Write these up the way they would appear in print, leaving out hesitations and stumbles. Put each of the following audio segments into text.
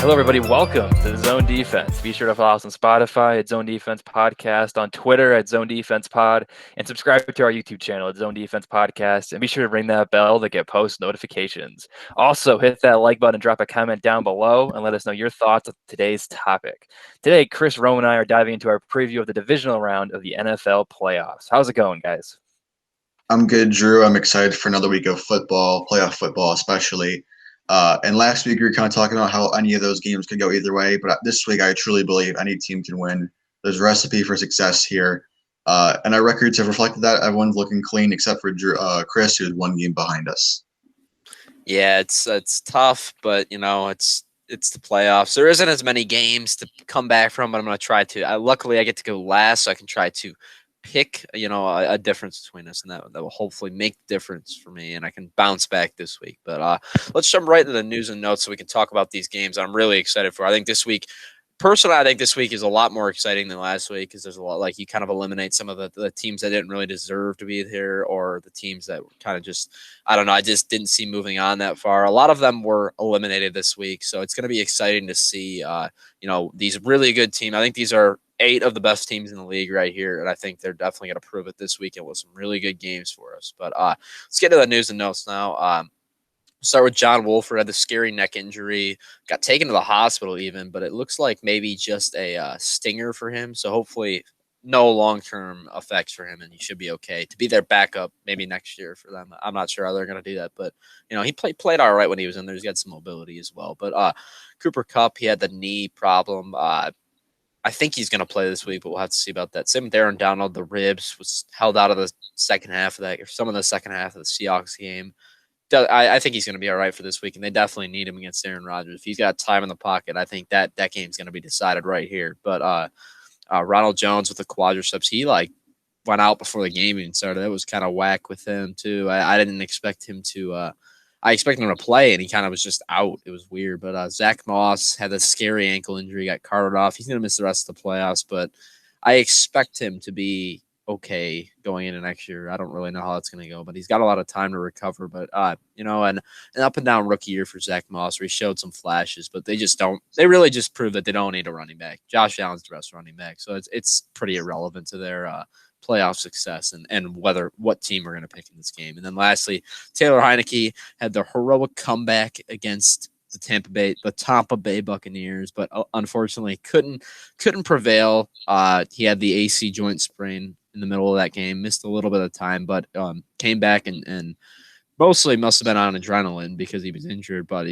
Hello, everybody. Welcome to the Zone Defense. Be sure to follow us on Spotify at Zone Defense Podcast, on Twitter at Zone Defense Pod, and subscribe to our YouTube channel at Zone Defense Podcast. And be sure to ring that bell to get post notifications. Also, hit that like button and drop a comment down below and let us know your thoughts on today's topic. Today, Chris, Rome, and I are diving into our preview of the divisional round of the NFL playoffs. How's it going, guys? I'm good, Drew. I'm excited for another week of football, playoff football especially. And last week we were kind of talking about how any of those games could go either way, but this week I truly believe any team can win. There's a recipe for success here, and our records have reflected that. Everyone's looking clean except for Drew, Chris, who's one game behind us. Yeah, it's tough, but it's the playoffs. There isn't as many games to come back from, but I'm going to try to. Luckily, I get to go last, so I can try to pick a difference between us, and that will hopefully make the difference for me, and I can bounce back this week. But let's jump right into the news and notes so we can talk about these games I'm really excited for. I think this week is a lot more exciting than last week because there's a lot, like, you kind of eliminate some of the teams that didn't really deserve to be here, or the teams that kind of just, I don't know, I just didn't see moving on that far. A lot of them were eliminated this week, so it's going to be exciting to see these really good teams. I think these are 8 of the best teams in the league right here, and I think they're definitely going to prove it this weekend with some really good games for us. But let's get to the news and notes now. Start with John Wolford. Had the scary neck injury, got taken to the hospital even, but it looks like maybe just a stinger for him. So hopefully no long-term effects for him, and he should be okay to be their backup maybe next year for them. I'm not sure how they're going to do that, but he played all right when he was in there. He's got some mobility as well. But Cooper Kupp, he had the knee problem. I think he's going to play this week, but we'll have to see about that. Same with Aaron Donald. The ribs was held out of the second half of that, or some of the second half of the Seahawks game. I think he's going to be all right for this week, and they definitely need him against Aaron Rodgers. If he's got time in the pocket, I think that game's going to be decided right here. But Ronald Jones with the quadriceps, he went out before the game even started. That was kind of whack with him too. I didn't expect him to. I expected him to play, and he kind of was just out. It was weird. But Zach Moss had a scary ankle injury, got carted off. He's going to miss the rest of the playoffs, but I expect him to be okay going into next year. I don't really know how that's going to go, but he's got a lot of time to recover. But, an up and down rookie year for Zach Moss, where he showed some flashes, but they really just proved that they don't need a running back. Josh Allen's the best running back, so it's pretty irrelevant to their playoff success and what team we're going to pick in this game. And then lastly, Taylor Heineke had the heroic comeback against the Tampa Bay Buccaneers, but unfortunately couldn't prevail. He had the AC joint sprain in the middle of that game, missed a little bit of time, but came back and mostly must have been on adrenaline because he was injured. But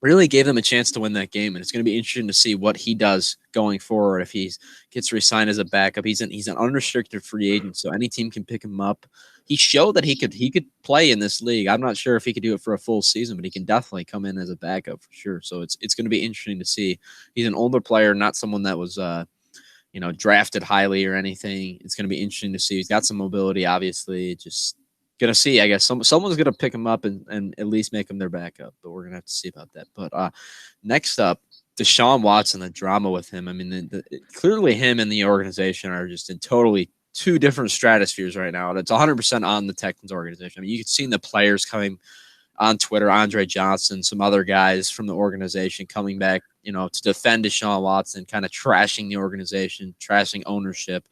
really gave them a chance to win that game, and it's going to be interesting to see what he does going forward if he gets re-signed as a backup. He's an unrestricted free agent, so any team can pick him up. He showed that he could play in this league. I'm not sure if he could do it for a full season, but he can definitely come in as a backup for sure. So it's going to be interesting to see. He's an older player, not someone that was drafted highly or anything. It's going to be interesting to see. He's got some mobility, obviously. Just going to see, I guess. Someone's going to pick him up and at least make him their backup, but we're going to have to see about that. But next up, Deshaun Watson, the drama with him. I mean, clearly him and the organization are just in totally two different stratospheres right now. And it's 100% on the Texans organization. I mean, you could see the players coming on Twitter, Andre Johnson, some other guys from the organization coming back, to defend Deshaun Watson, kind of trashing the organization, trashing ownership.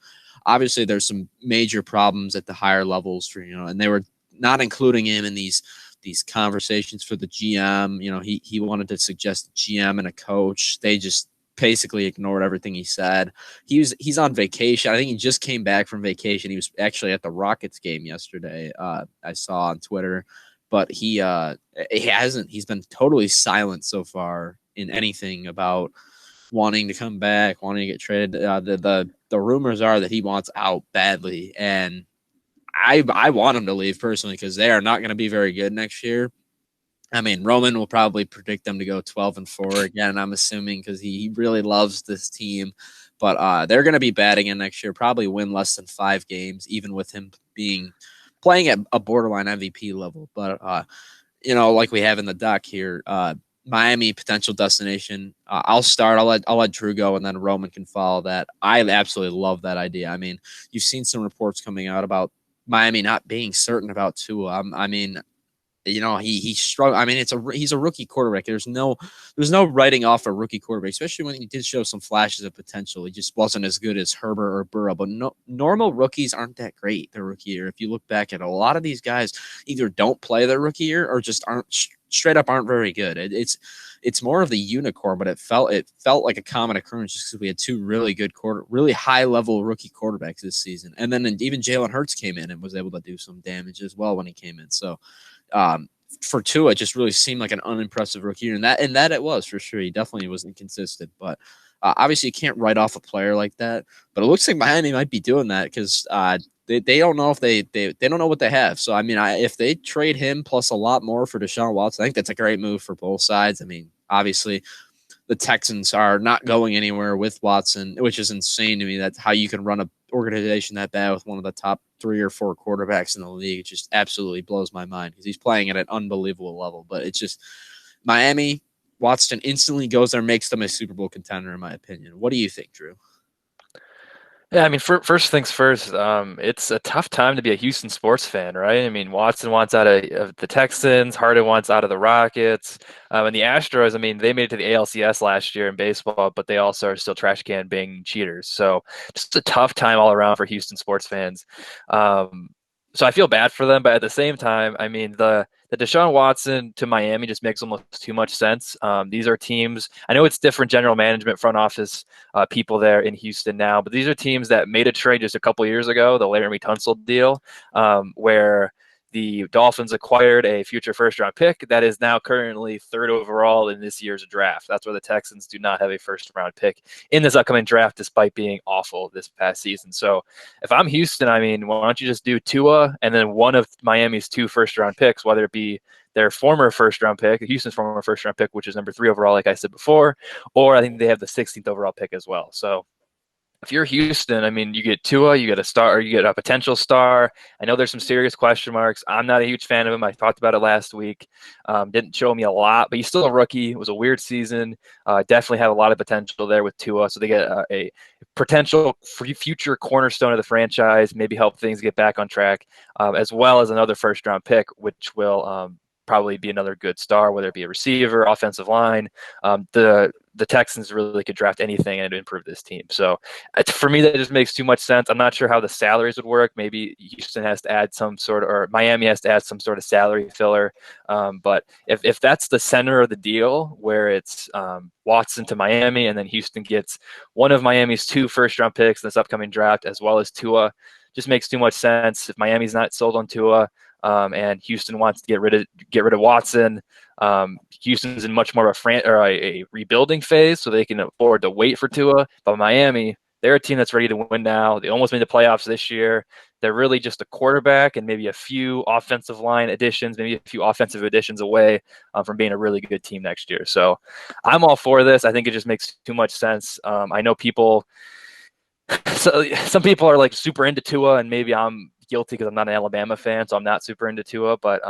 Obviously, there's some major problems at the higher levels and they were not including him in these conversations for the GM. He wanted to suggest a GM and a coach. They just basically ignored everything he said. He's on vacation. I think he just came back from vacation. He was actually at the Rockets game yesterday. I saw on Twitter, but he's been totally silent so far in anything about wanting to come back, wanting to get traded. The rumors are that he wants out badly, and I want him to leave personally because they are not going to be very good next year. I mean, Roman will probably predict them to go 12-4 again, I'm assuming, because he really loves this team. But they're going to be bad again next year, probably win less than 5 games, even with him playing at a borderline MVP level. But, like we have in the doc here, Miami potential destination. I'll start. I'll let Drew go, and then Roman can follow that. I absolutely love that idea. I mean, you've seen some reports coming out about Miami not being certain about Tua. I mean, he struggled. I mean, he's a rookie quarterback. There's no writing off a rookie quarterback, especially when he did show some flashes of potential. He just wasn't as good as Herbert or Burrow. But normal rookies aren't that great their rookie year. If you look back at a lot of these guys, either don't play their rookie year or just aren't straight up aren't very good. It's more of the unicorn, but it felt like a common occurrence just because we had two really good really high level rookie quarterbacks this season, and then even Jalen Hurts came in and was able to do some damage as well when he came in. So. For Tua, it just really seemed like an unimpressive rookie year, and that it was for sure. He definitely was inconsistent, but obviously you can't write off a player like that. But it looks like Miami might be doing that because they don't know if they don't know what they have. So I mean, if they trade him plus a lot more for Deshaun Watson, I think that's a great move for both sides. I mean, obviously the Texans are not going anywhere with Watson, which is insane to me. That's how you can run a organization that bad with one of the top 3 or 4 quarterbacks in the league. It just absolutely blows my mind because he's playing at an unbelievable level. But it's just Miami, Watson instantly goes there, makes them a Super Bowl contender, in my opinion. What do you think, Drew? Yeah, I mean, first things first, it's a tough time to be a Houston sports fan, right? I mean, Watson wants out of the Texans, Harden wants out of the Rockets, and the Astros, I mean, they made it to the ALCS last year in baseball, but they also are still trash can banging cheaters. So just a tough time all around for Houston sports fans. So I feel bad for them, but at the same time, I mean, the Deshaun Watson to Miami just makes almost too much sense. These are teams, I know it's different general management, front office people there in Houston now, but these are teams that made a trade just a couple years ago, the Laramie Tunsil deal, where the Dolphins acquired a future first-round pick that is now currently 3rd overall in this year's draft. That's where the Texans do not have a first-round pick in this upcoming draft, despite being awful this past season. So if I'm Houston, I mean, why don't you just do Tua and then one of Miami's 2 first-round picks, whether it be their former first-round pick, Houston's former first-round pick, which is number 3 overall, like I said before, or I think they have the 16th overall pick as well. So if you're Houston, I mean, you get Tua, you get a star, or you get a potential star. I know there's some serious question marks. I'm not a huge fan of him. I talked about it last week. Didn't show me a lot, but he's still a rookie. It was a weird season. Definitely have a lot of potential there with Tua. So they get a potential future cornerstone of the franchise, maybe help things get back on track, as well as another first-round pick, which will probably be another good star, whether it be a receiver, offensive line. The Texans really could draft anything and improve this team. So for me, that just makes too much sense. I'm not sure how the salaries would work. Maybe Houston has to add some sort of, or Miami has to add some sort of salary filler. But if that's the center of the deal, where it's Watson to Miami and then Houston gets one of Miami's 2 first-round picks in this upcoming draft, as well as Tua, just makes too much sense. If Miami's not sold on Tua, and Houston wants to get rid of Watson, Houston's in much more of a rebuilding phase, so they can afford to wait for Tua. But Miami, they're a team that's ready to win now. They almost made the playoffs this year. They're really just a quarterback and maybe a few offensive line additions, maybe a few offensive additions away from being a really good team next year. So I'm all for this. I think it just makes too much sense. I know people. So some people are like super into Tua, and maybe I'm guilty because I'm not an Alabama fan, so I'm not super into Tua. But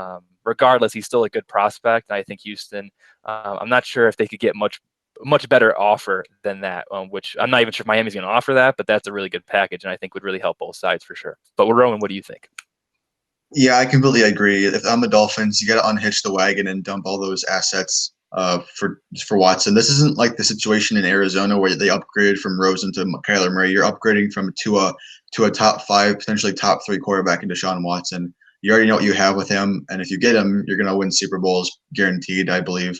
regardless, he's still a good prospect. And I think Houston, I'm not sure if they could get much better offer than that, which I'm not even sure if Miami's going to offer that, but that's a really good package, and I think would really help both sides for sure. But Rowan, what do you think? Yeah, I completely agree. If I'm the Dolphins, you got to unhitch the wagon and dump all those assets for Watson. This isn't like the situation in Arizona where they upgraded from Rosen to Kyler Murray. You're upgrading from to a top 5, potentially top 3 quarterback in Deshaun Watson. You already know what you have with him, and if you get him, you're going to win Super Bowls guaranteed, I believe.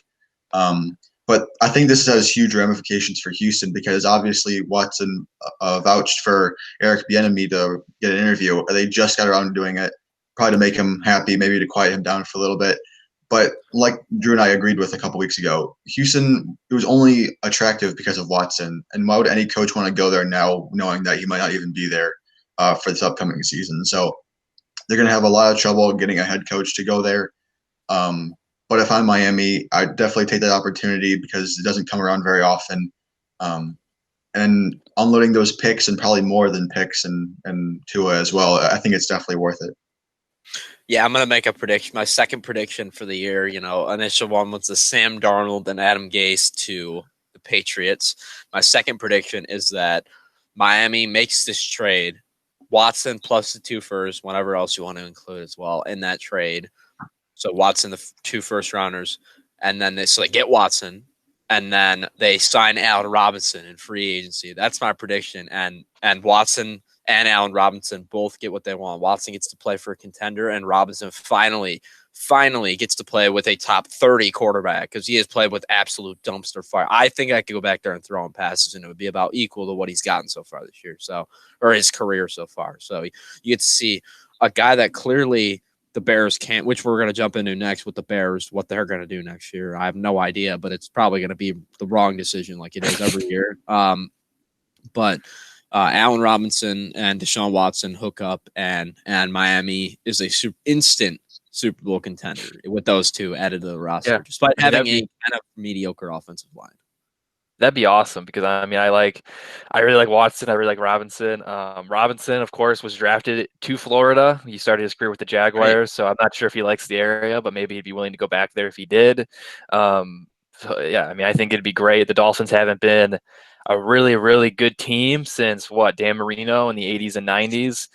But I think this has huge ramifications for Houston because obviously Watson vouched for Eric Bieniemy to get an interview. They just got around to doing it, probably to make him happy, maybe to quiet him down for a little bit. But like Drew and I agreed with a couple weeks ago, Houston, it was only attractive because of Watson. And why would any coach want to go there now knowing that he might not even be there for this upcoming season? So they're going to have a lot of trouble getting a head coach to go there. But if I'm Miami, I'd definitely take that opportunity because it doesn't come around very often. And unloading those picks and probably more than picks and Tua as well, I think it's definitely worth it. Yeah, I'm going to make a prediction. My second prediction for the year, initial one was the Sam Darnold and Adam Gase to the Patriots. My second prediction is that Miami makes this trade, Watson plus the 2 firsts, whatever else you want to include as well in that trade, So Watson, the 2 first rounders, and then they get Watson, and then they sign Allen Robinson in free agency. That's my prediction. And Watson and Allen Robinson both get what they want. Watson gets to play for a contender, and Robinson finally gets to play with a top 30 quarterback, because he has played with absolute dumpster fire. I think I could go back there and throw him passes, and it would be about equal to what he's gotten so far this year, or his career so far. So you get to see a guy that clearly the Bears can't, which we're going to jump into next with the Bears, what they're going to do next year. I have no idea, but it's probably going to be the wrong decision like it is every year. But Allen Robinson and Deshaun Watson hook up, and Miami is a instant Super Bowl contender with those two added to the roster, despite having a kind of mediocre offensive line. That'd be awesome, because I really like Watson. I really like Robinson. Robinson, of course, was drafted to Florida. He started his career with the Jaguars, right. So I'm not sure if he likes the area, but maybe he'd be willing to go back there if he did. So yeah, I think it'd be great. The Dolphins haven't been a really, really good team since Dan Marino in the 80s and 90s.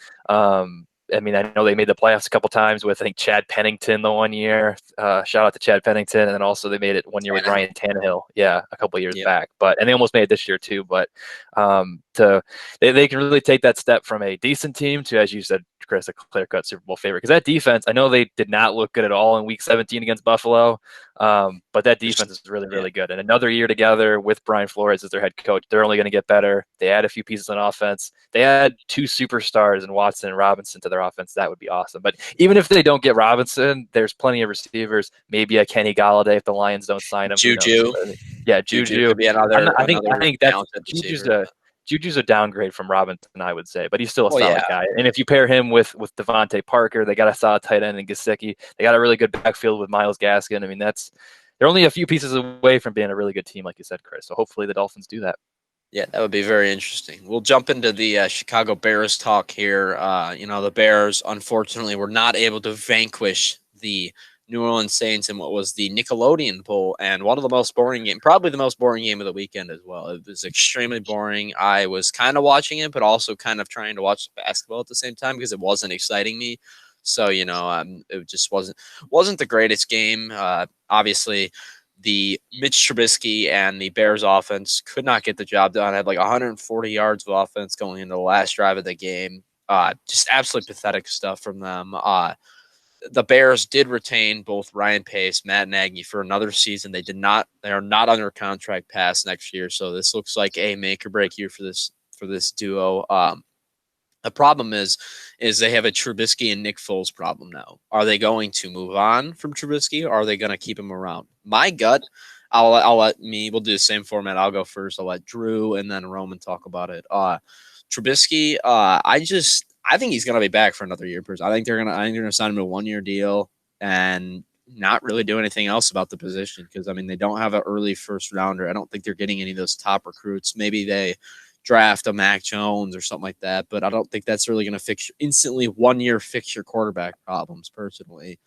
I know they made the playoffs a couple times with, I think, Chad Pennington the one year. Shout out to Chad Pennington. And then also they made it one year with Ryan Tannehill. Yeah, a couple of years back. And they almost made it this year too. But they can really take that step from a decent team to, as you said, Chris, a clear-cut Super Bowl favorite. Because that defense, I know they did not look good at all in Week 17 against Buffalo, but that defense is really, really good. And another year together with Brian Flores as their head coach, they're only going to get better. They add a few pieces on offense. They add 2 superstars in Watson and Robinson to their offense. That would be awesome. But even if they don't get Robinson, there's plenty of receivers. Maybe a Kenny Galladay if the Lions don't sign him. Juju. Yeah, Juju could be another. I think that's Juju's a downgrade from Robinson, I would say, but he's still a solid guy. And if you pair him with Devontae Parker, they got a solid tight end in Gesicki. They got a really good backfield with Myles Gaskin. They're only a few pieces away from being a really good team, like you said, Chris. So hopefully the Dolphins do that. Yeah, that would be very interesting. We'll jump into the Chicago Bears talk here. The Bears, unfortunately, were not able to vanquish the New Orleans Saints in what was the Nickelodeon Bowl, and one of the most boring games, probably the most boring game of the weekend as well. It was extremely boring. I was kind of watching it, but also kind of trying to watch basketball at the same time because it wasn't exciting me. So, it just wasn't the greatest game. Obviously, the Mitch Trubisky and the Bears offense could not get the job done. I had like 140 yards of offense going into the last drive of the game. Just absolutely pathetic stuff from them. The Bears did retain both Ryan Pace, Matt Nagy for another season. They are not under contract past next year. So this looks like a make or break year for this duo. The problem is they have a Trubisky and Nick Foles problem now. Are they going to move on from Trubisky, or are they going to keep him around? My gut, we'll do the same format. I'll go first. I'll let Drew and then Roman talk about it. Trubisky, I think he's going to be back for another year. I think they're going to sign him to a 1-year deal and not really do anything else about the position, because they don't have an early first rounder. I don't think they're getting any of those top recruits. Maybe they draft a Mac Jones or something like that, but I don't think that's really going to instantly 1-year fix your quarterback problems personally.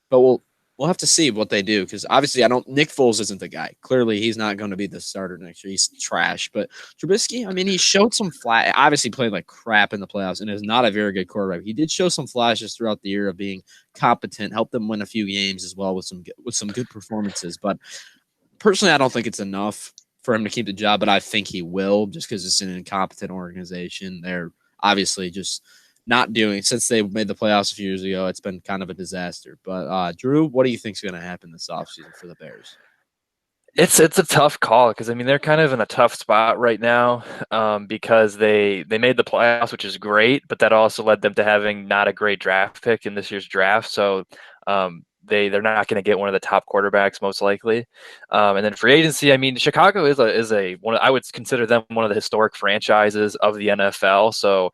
But we'll have to see what they do, because obviously Nick Foles isn't the guy. Clearly he's not going to be the starter next year. He's trash. But Trubisky, he showed some obviously played like crap in the playoffs and is not a very good quarterback. He did show some flashes throughout the year of being competent, helped them win a few games as well with some good performances. But personally, I don't think it's enough for him to keep the job, but I think he will, just because it's an incompetent organization. They're obviously just not doing, since they made the playoffs a few years ago, it's been kind of a disaster. But Drew, what do you think is going to happen this offseason for the Bears? It's a tough call, because they're kind of in a tough spot right now, because they made the playoffs, which is great, but that also led them to having not a great draft pick in this year's draft. So they're not going to get one of the top quarterbacks most likely. And then free agency, Chicago is I would consider them one of the historic franchises of the NFL. So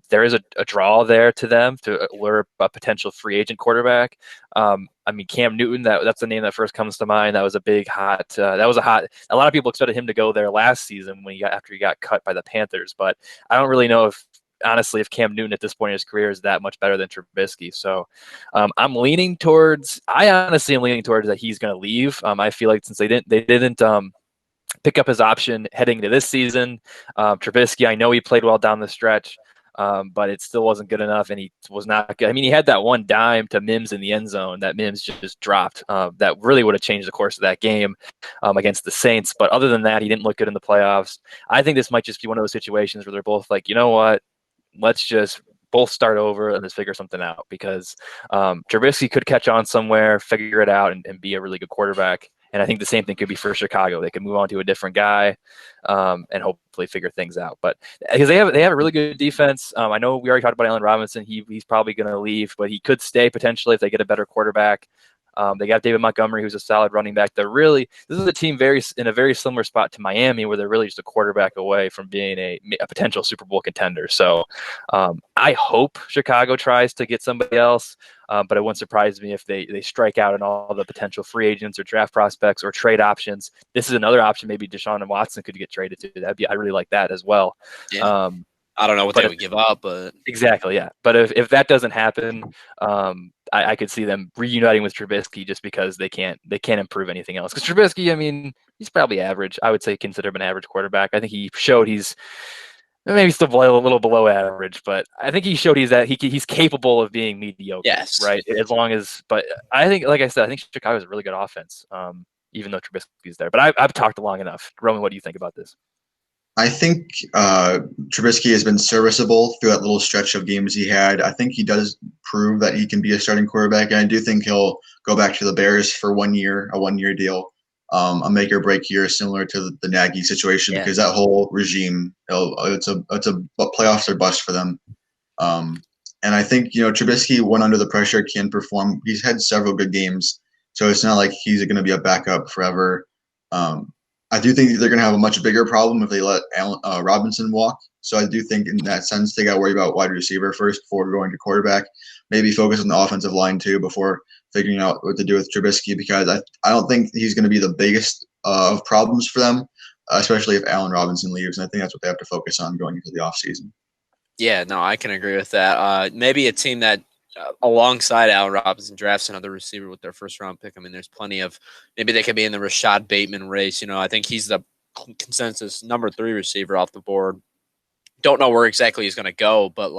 there is a draw there to them to lure a potential free agent quarterback. Cam Newton, that's the name that first comes to mind. That was a big hot. A lot of people expected him to go there last season after he got cut by the Panthers. But I don't really know if Cam Newton at this point in his career is that much better than Trubisky. So I honestly am leaning towards that he's going to leave. I feel like since they didn't pick up his option heading into this season, Trubisky, I know he played well down the stretch. but it still wasn't good enough, and he was not good. I mean, he had that one dime to Mims in the end zone that Mims just dropped. That really would have changed the course of that game against the Saints. But other than that, he didn't look good in the playoffs. I think this might just be one of those situations where they're both like, you know what, let's just both start over and just figure something out, because Trubisky could catch on somewhere, figure it out, and be a really good quarterback. And I think the same thing could be for Chicago. They could move on to a different guy and hopefully figure things out. But because they have a really good defense. I know we already talked about Allen Robinson. He's probably going to leave, but he could stay potentially if they get a better quarterback. They got David Montgomery, who's a solid running back. This is a team in a very similar spot to Miami, where they're really just a quarterback away from being a potential Super Bowl contender. So I hope Chicago tries to get somebody else, but it wouldn't surprise me if they strike out on all the potential free agents or draft prospects or trade options. This is another option. Maybe Deshaun and Watson could get traded to. I really like that as well. Yeah. I don't know what they would give up, but exactly, yeah. But if that doesn't happen, I could see them reuniting with Trubisky just because they can't improve anything else. Because Trubisky, I mean, he's probably average. I would say consider him an average quarterback. I think he showed he's maybe still a little below average, but I think he showed he's capable of being mediocre. Yes, right. As long as, but I think, like I said, I think Chicago is a really good offense, even though Trubisky's there. But I've talked long enough. Roman, what do you think about this? I think Trubisky has been serviceable through that little stretch of games he had. I think he does prove that he can be a starting quarterback, and I do think he'll go back to the Bears for 1 year, a 1 year deal, a make or break year, similar to the Nagy situation, because that whole regime, it's a playoffs or bust for them. And I think Trubisky, when under the pressure, can perform. He's had several good games, so it's not like he's going to be a backup forever. I do think they're going to have a much bigger problem if they let Robinson walk. So I do think in that sense they got to worry about wide receiver first before going to quarterback. Maybe focus on the offensive line too before figuring out what to do with Trubisky, because I don't think he's going to be the biggest of problems for them, especially if Allen Robinson leaves. And I think that's what they have to focus on going into the offseason. Yeah, no, I can agree with that. Maybe a team that alongside Allen Robinson drafts another receiver with their first round pick. I mean, there's plenty of, maybe they could be in the Rashad Bateman race. I think he's the consensus number 3 receiver off the board. Don't know where exactly he's going to go, but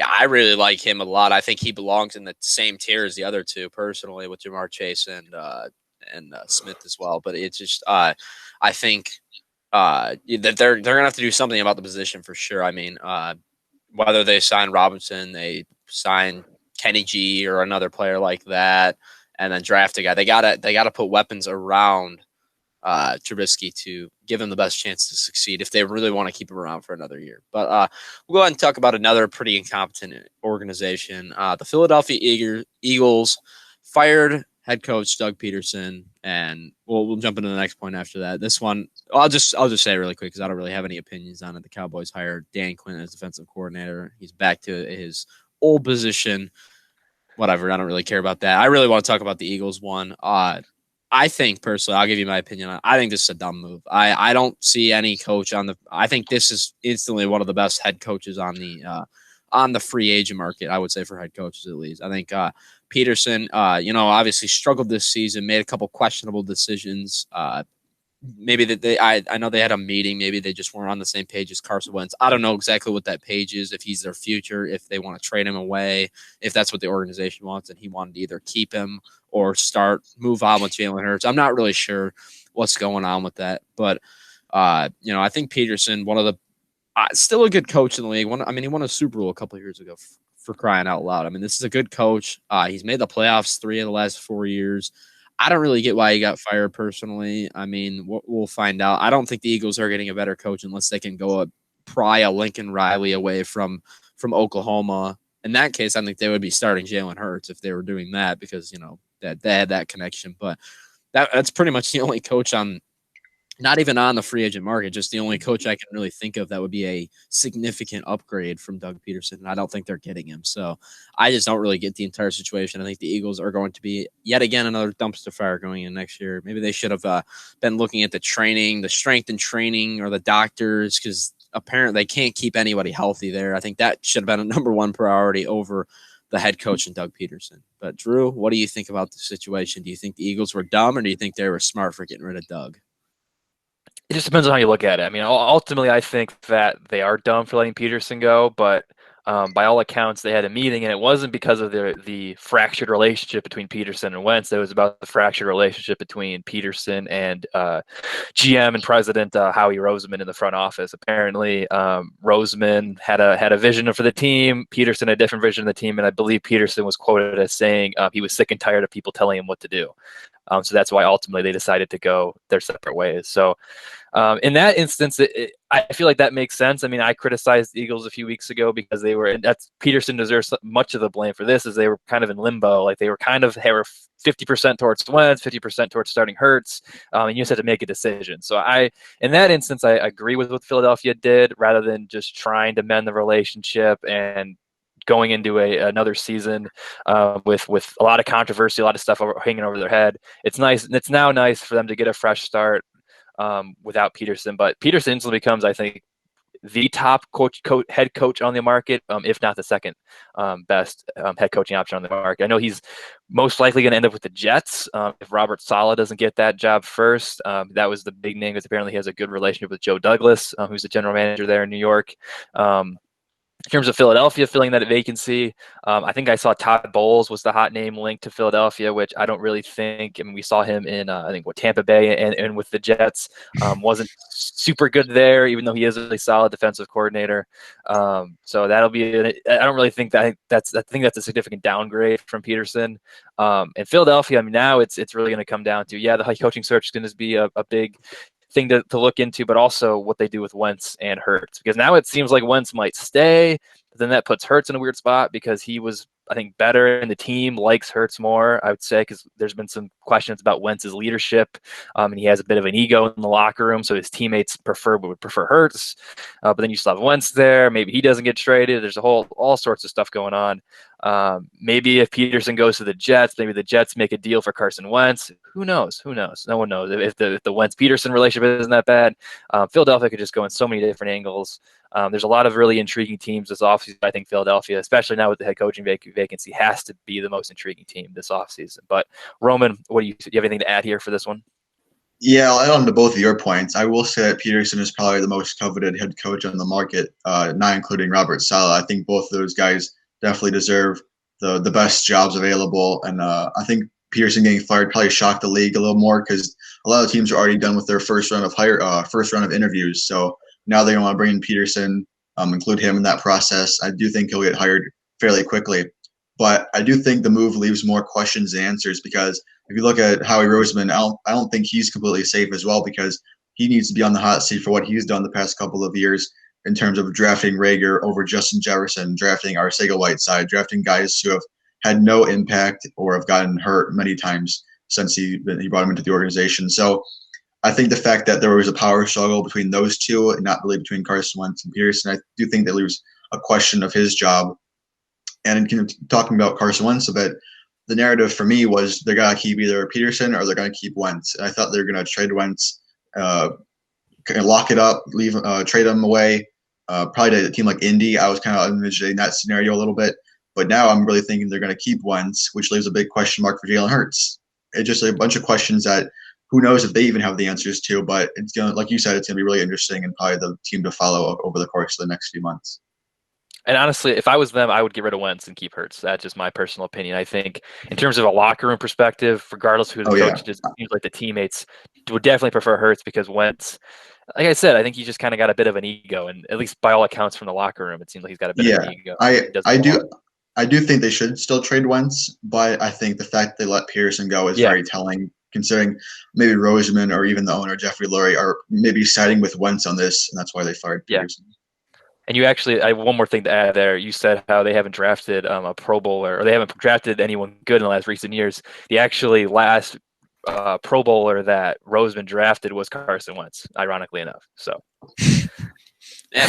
I really like him a lot. I think he belongs in the same tier as the other two personally, with Jamar Chase and Smith as well. But it's just, I think that they're going to have to do something about the position for sure. I mean, whether they sign Robinson, they sign Kenny G or another player like that, and then draft a guy. They gotta put weapons around Trubisky to give him the best chance to succeed if they really want to keep him around for another year. But we'll go ahead and talk about another pretty incompetent organization. The Philadelphia Eagles fired head coach Doug Peterson, and we'll jump into the next point after that. This one, I'll just say it really quick because I don't really have any opinions on it. The Cowboys hired Dan Quinn as defensive coordinator. He's back to his old position. Whatever, I don't really care about that. I really want to talk about the Eagles one. I think personally, I'll give you my opinion on it. I think this is a dumb move. I don't see any coach I think this is instantly one of the best head coaches on the free agent market, I would say, for head coaches at least. I think Peterson, obviously struggled this season, made a couple questionable decisions. Maybe that I know they had a meeting. Maybe they just weren't on the same page as Carson Wentz. I don't know exactly what that page is, if he's their future, if they want to trade him away, if that's what the organization wants, and he wanted to either keep him or move on with Jalen Hurts. I'm not really sure what's going on with that. But, I think Peterson, one of the still a good coach in the league. He won a Super Bowl a couple of years ago, for crying out loud. I mean, this is a good coach. He's made the playoffs 3 of the last 4 years. I don't really get why he got fired personally. I mean, we'll find out. I don't think the Eagles are getting a better coach unless they can go pry a Lincoln Riley away from Oklahoma. In that case, I think they would be starting Jalen Hurts if they were doing that, because, that they had that connection. But that's pretty much the only coach not even on the free agent market, just the only coach I can really think of that would be a significant upgrade from Doug Peterson. And I don't think they're getting him. So I just don't really get the entire situation. I think the Eagles are going to be yet again another dumpster fire going in next year. Maybe they should have been looking at the strength and training, or the doctors, because apparently they can't keep anybody healthy there. I think that should have been a number 1 priority over the head coach and Doug Peterson. But Drew, what do you think about the situation? Do you think the Eagles were dumb, or do you think they were smart for getting rid of Doug? It just depends on how you look at it. I mean, ultimately, I think that they are dumb for letting Peterson go, but by all accounts, they had a meeting, and it wasn't because of the fractured relationship between Peterson and Wentz. It was about the fractured relationship between Peterson and GM and President Howie Roseman in the front office. Apparently, Roseman had a vision for the team. Peterson had a different vision of the team, and I believe Peterson was quoted as saying he was sick and tired of people telling him what to do. So that's why ultimately they decided to go their separate ways. So in that instance, I feel like that makes sense. I mean, I criticized the Eagles a few weeks ago because they were, and that's Peterson deserves much of the blame for this, is they were kind of in limbo. Like they were 50% towards Wentz, 50% towards starting Hurts, and you just had to make a decision. So in that instance, I agree with what Philadelphia did rather than just trying to mend the relationship and going into another season with a lot of controversy, a lot of stuff hanging over their head. It's nice. It's now nice for them to get a fresh start without Peterson. But Peterson instantly becomes, I think, the top head coach on the market, if not the second best head coaching option on the market. I know he's most likely going to end up with the Jets if Robert Saleh doesn't get that job first. That was the big name because apparently he has a good relationship with Joe Douglas, who's the general manager there in New York. In terms of Philadelphia filling that vacancy, I think I saw Todd Bowles was the hot name linked to Philadelphia, which I don't really think. I mean, we saw him in I think Tampa Bay and with the Jets. Wasn't super good there, even though he is a really solid defensive coordinator. So that'll be. I don't really think that's. I think that's a significant downgrade from Peterson. And Philadelphia, I mean, now it's really going to come down to the head coaching search is going to be a big thing to look into, but also what they do with Wentz and Hurts, because now it seems like Wentz might stay, but then that puts Hurts in a weird spot because he was, I think, better and the team likes Hurts more, I would say, because there's been some questions about Wentz's leadership, and he has a bit of an ego in the locker room, so his teammates would prefer Hurts, but then you still have Wentz there. Maybe he doesn't get traded. There's all sorts of stuff going on. Maybe if Peterson goes to the Jets, maybe the Jets make a deal for Carson Wentz. Who knows? No one knows. If the Wentz-Peterson relationship isn't that bad, Philadelphia could just go in so many different angles. There's a lot of really intriguing teams this offseason. I think Philadelphia, especially now with the head coaching vacancy, has to be the most intriguing team this offseason. But Roman, do you have anything to add here for this one? Yeah, I'll add on to both of your points. I will say that Peterson is probably the most coveted head coach on the market, not including Robert Saleh. I think both of those guys definitely deserve the best jobs available. And I think Peterson getting fired probably shocked the league a little more because a lot of teams are already done with their first round of interviews. So now they want to bring in Peterson, include him in that process. I do think he'll get hired fairly quickly. But I do think the move leaves more questions than answers because if you look at Howie Roseman, I don't think he's completely safe as well because he needs to be on the hot seat for what he's done the past couple of years in terms of drafting Rager over Justin Jefferson, drafting Arcega-Whiteside, drafting guys who have had no impact or have gotten hurt many times since he brought him into the organization. So I think the fact that there was a power struggle between those two and not really between Carson Wentz and Peterson, I do think that leaves a question of his job. And talking about Carson Wentz a bit, the narrative for me was they're going to keep either Peterson or they're going to keep Wentz. And I thought they were going to trade Wentz, lock it up, trade him away. Probably to a team like Indy, I was kind of envisioning that scenario a little bit. But now I'm really thinking they're going to keep Wentz, which leaves a big question mark for Jalen Hurts. It's just a bunch of questions that who knows if they even have the answers to. But it's going to, like you said, it's going to be really interesting and probably the team to follow over the course of the next few months. And honestly, if I was them, I would get rid of Wentz and keep Hurts. That's just my personal opinion. I think in terms of a locker room perspective, regardless of who the coach is, it seems like the teammates would definitely prefer Hurts because Wentz, like I said, I think he just kind of got a bit of an ego. And at least by all accounts from the locker room, it seems like he's got a bit of an ego. I do think they should still trade Wentz, but I think the fact they let Peterson go is very telling, considering maybe Roseman or even the owner, Jeffrey Lurie, are maybe siding with Wentz on this, and that's why they fired Peterson. And you actually, I have one more thing to add there. You said how they haven't drafted a Pro Bowler, or they haven't drafted anyone good in the last recent years. The actually last Pro Bowler that Roseman drafted was Carson Wentz, ironically enough. So, yeah,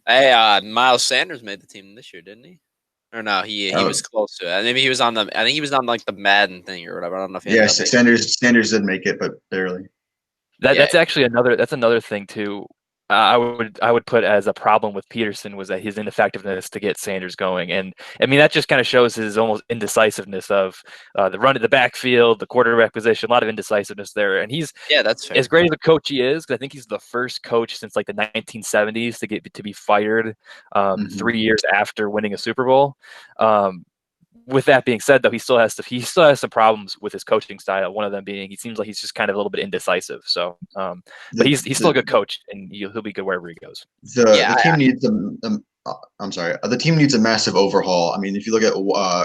I mean, Miles Sanders made the team this year, didn't he? Or no, he was close to it. Maybe he was on I think he was on like the Madden thing or whatever. I don't know if he Sanders did make it, but barely. That's actually another thing too. I would put as a problem with Peterson was that his ineffectiveness to get Sanders going, and I mean that just kind of shows his almost indecisiveness of the run of the backfield, the quarterback position, a lot of indecisiveness there. And he's Yeah, that's as fair. great as a coach he is, 'cause I think he's the first coach since like the 1970s to be fired Mhm. 3 years after winning a Super Bowl. With that being said, though, he still has some problems with his coaching style. One of them being he seems like he's just kind of a little bit indecisive. So, but The he's still a good coach, and he'll be good wherever he goes. the Yeah, team needs I'm sorry. The team needs a massive overhaul. I mean, if you look at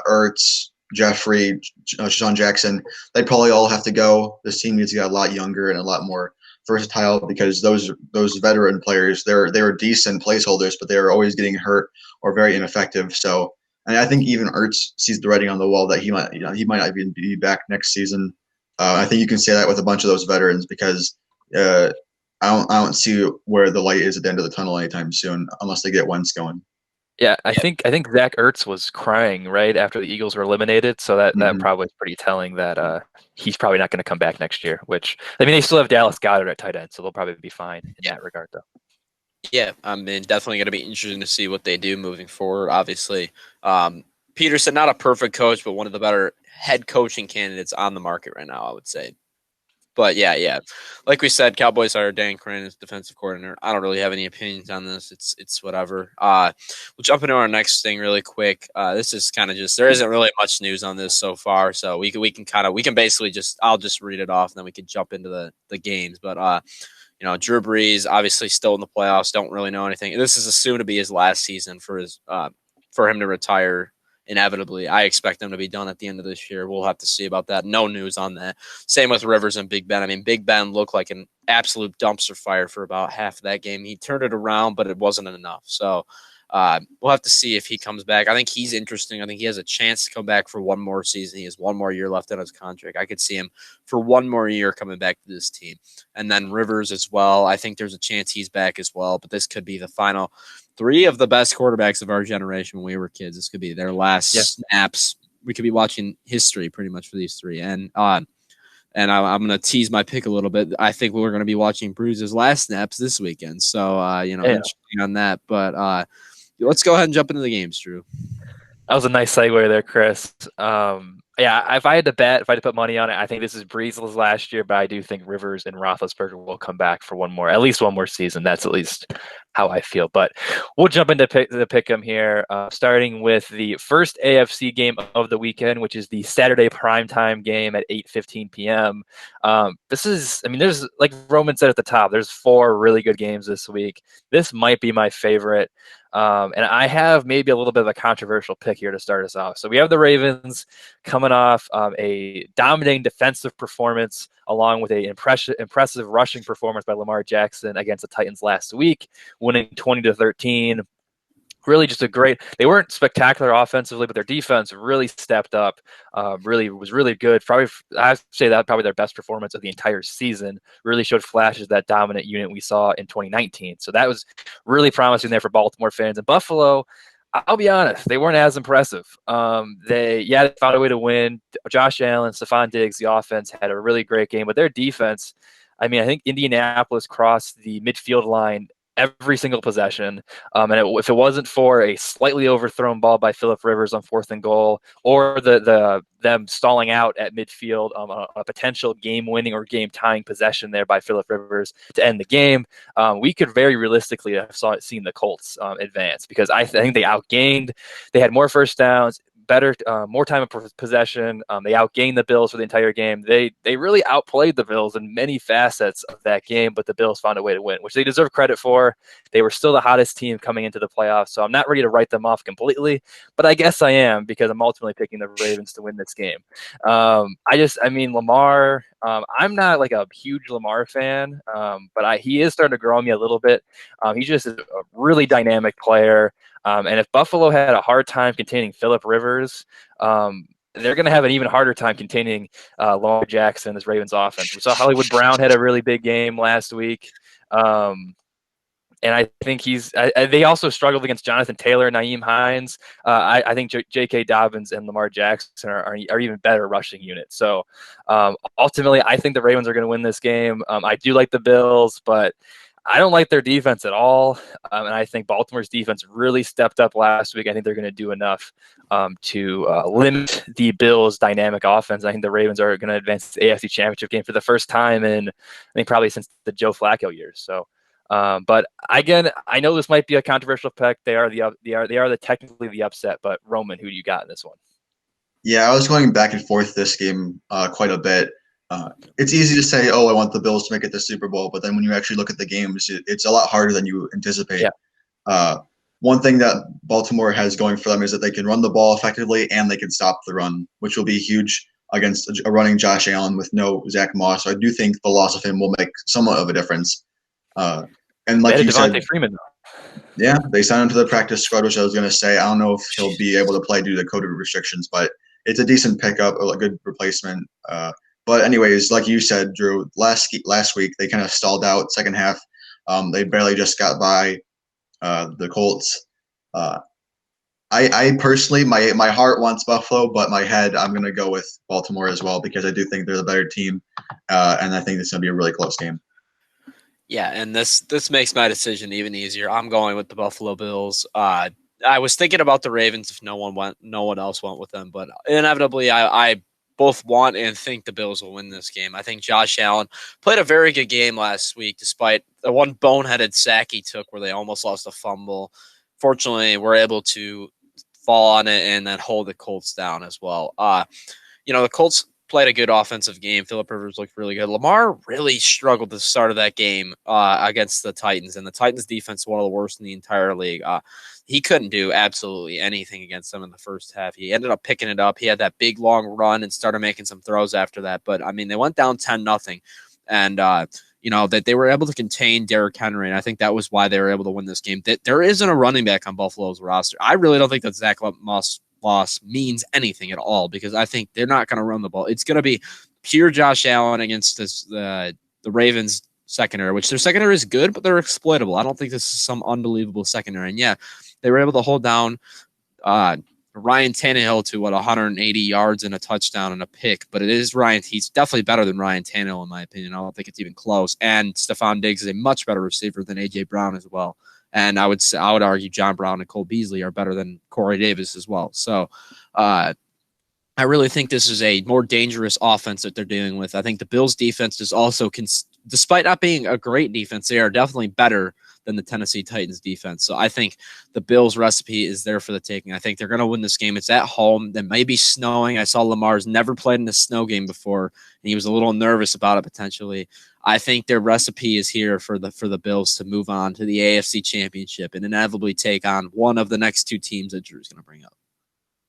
Ertz, Jeffrey, Sean Jackson, they probably all have to go. This team needs to get a lot younger and a lot more versatile because those veteran players they were decent placeholders, but they were always getting hurt or very ineffective. So, and I think even Ertz sees the writing on the wall that he might not even be back next season. I think you can say that with a bunch of those veterans because uh, I don't see where the light is at the end of the tunnel anytime soon unless they get Wentz going. Yeah, I yeah, think Zach Ertz was crying right after the Eagles were eliminated, so that Hmm. probably is pretty telling that he's probably not going to come back next year. Which I mean, they still have Dallas Goedert at tight end, so they'll probably be fine in yeah, that regard, though. yeah. I mean, definitely going to be interesting to see what they do moving forward. Obviously, um, Peterson, not a perfect coach, but one of the better head coaching candidates on the market right now, I would say. But yeah, like we said, Cowboys are Dan Quinn as defensive coordinator. I don't really have any opinions on this. It's whatever. We'll jump into our next thing really quick. This is kind of just there isn't really much news on this so far, so we can basically just I'll just read it off and then we can jump into the games. But Drew Brees obviously still in the playoffs. Don't really know anything. This is assumed to be his last season for him to retire. Inevitably, I expect them to be done at the end of this year. We'll have to see about that. No news on that. Same with Rivers and Big Ben. I mean, Big Ben looked like an absolute dumpster fire for about half of that game. He turned it around, but it wasn't enough. So we'll have to see if he comes back. I think he's interesting. I think he has a chance to come back for one more season. He has one more year left on his contract. I could see him for one more year coming back to this team. And then Rivers as well. I think there's a chance he's back as well. But this could be the final three of the best quarterbacks of our generation when we were kids. This could be their last Yeah. snaps. We could be watching history pretty much for these three. And I'm going to tease my pick a little bit. I think we're going to be watching Bruce's last snaps this weekend. So, interesting on that. But let's go ahead and jump into the games, Drew. That was a nice segue there, Chris. Yeah, if I had to put money on it, I think this is Breeze's last year, but I do think Rivers and Roethlisberger will come back for at least one more season. That's at least how I feel. But we'll jump into the pick'em here, starting with the first AFC game of the weekend, which is the Saturday primetime game at 8:15 p.m. There's like Roman said at the top, there's 4 really good games this week. This might be my favorite. And I have maybe a little bit of a controversial pick here to start us off. So we have the Ravens coming off a dominating defensive performance along with an impressive rushing performance by Lamar Jackson against the Titans last week, winning 20-13. Really just they weren't spectacular offensively, but their defense really stepped up, was really good. Probably, I'd say that probably their best performance of the entire season. Really showed flashes of that dominant unit we saw in 2019. So that was really promising there for Baltimore fans. And Buffalo, I'll be honest, they weren't as impressive. They found a way to win. Josh Allen, Stephon Diggs, the offense had a really great game, but their defense, I mean, I think Indianapolis crossed the midfield line every single possession. If it wasn't for a slightly overthrown ball by Philip Rivers on 4th and goal, or them stalling out at midfield, a potential game-winning or game-tying possession there by Philip Rivers to end the game, we could very realistically have seen the Colts advance because I think they outgained. They had more first downs, more time of possession. They outgained the Bills for the entire game. They really outplayed the Bills in many facets of that game, but the Bills found a way to win, which they deserve credit for. They were still the hottest team coming into the playoffs, so I'm not ready to write them off completely, but I guess I am because I'm ultimately picking the Ravens to win this game. Lamar, I'm not like a huge Lamar fan, but he is starting to grow on me a little bit. He just is a really dynamic player. And if Buffalo had a hard time containing Philip Rivers, they're going to have an even harder time containing Lamar Jackson, this Ravens offense. We saw Hollywood Brown had a really big game last week. And I think they also struggled against Jonathan Taylor, Naeem Hines. I think J.K. Dobbins and Lamar Jackson are even better rushing units. So ultimately, I think the Ravens are going to win this game. I do like the Bills, but I don't like their defense at all, and I think Baltimore's defense really stepped up last week. I think they're going to do enough to limit the Bills' dynamic offense. I think the Ravens are going to advance to the AFC Championship game for the first time in, I think, probably since the Joe Flacco years. So, but again, I know this might be a controversial pick. They are technically the upset. But Roman, who do you got in this one? Yeah, I was going back and forth this game quite a bit. It's easy to say, "Oh, I want the Bills to make it the Super Bowl," but then when you actually look at the games, it's a lot harder than you anticipate. Yeah. One thing that Baltimore has going for them is that they can run the ball effectively and they can stop the run, which will be huge against a running Josh Allen with no Zach Moss. So I do think the loss of him will make somewhat of a difference. And like you said, Freeman. Yeah, they signed him to the practice squad, which I was going to say. I don't know if he'll be able to play due to COVID restrictions, but it's a decent pickup, a good replacement. But anyways, like you said, Drew, last week they kind of stalled out second half. They barely just got by the Colts. I personally, my heart wants Buffalo, but my head, I'm going to go with Baltimore as well because I do think they're the better team, and I think this is going to be a really close game. Yeah, and this makes my decision even easier. I'm going with the Buffalo Bills. I was thinking about the Ravens if no one else went with them, but inevitably I both want and think the Bills will win this game. I think Josh Allen played a very good game last week, despite the one boneheaded sack he took where they almost lost a fumble. Fortunately, we're able to fall on it and then hold the Colts down as well. The Colts played a good offensive game. Phillip Rivers looked really good. Lamar really struggled at the start of that game against the Titans, and the Titans defense one of the worst in the entire league. He couldn't do absolutely anything against them in the first half. He ended up picking it up. He had that big long run and started making some throws after that. But I mean, they went down 10-0, and that they were able to contain Derrick Henry, and I think that was why they were able to win this game. There isn't a running back on Buffalo's roster. I really don't think that Zach Moss loss means anything at all because I think they're not going to run the ball. It's going to be pure Josh Allen against the Ravens secondary, which their secondary is good, but they're exploitable. I don't think this is some unbelievable secondary. And yeah, they were able to hold down Ryan Tannehill to 180 yards and a touchdown and a pick, but it is Ryan. He's definitely better than Ryan Tannehill in my opinion. I don't think it's even close. And Stephon Diggs is a much better receiver than AJ Brown as well. And I would argue John Brown and Cole Beasley are better than Corey Davis as well. So I really think this is a more dangerous offense that they're dealing with. I think the Bills defense is also, despite not being a great defense, they are definitely better than the Tennessee Titans defense. So I think the Bills recipe is there for the taking. I think they're going to win this game. It's at home. It may be snowing. I saw Lamar's never played in a snow game before, and he was a little nervous about it potentially. I think their recipe is here for the Bills to move on to the AFC Championship and inevitably take on one of the next two teams that Drew's going to bring up.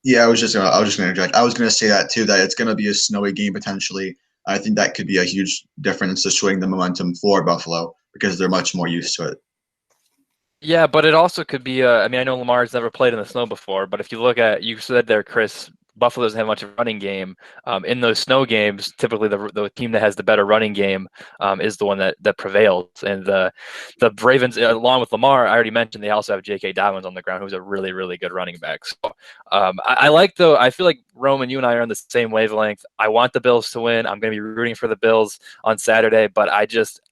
Yeah, I was just going to interject. I was going to say that too, that it's going to be a snowy game potentially. I think that could be a huge difference to swing the momentum for Buffalo because they're much more used to it. Yeah, but it also could be. I know Lamar's never played in the snow before, but if you look at, you said there, Chris, Buffalo doesn't have much of a running game. In those snow games, typically the team that has the better running game is the one that prevails. And the Ravens, along with Lamar, I already mentioned, they also have J.K. Dobbins on the ground, who's a really, really good running back. So I feel like Roman, you and I are on the same wavelength. I want the Bills to win. I'm going to be rooting for the Bills on Saturday, but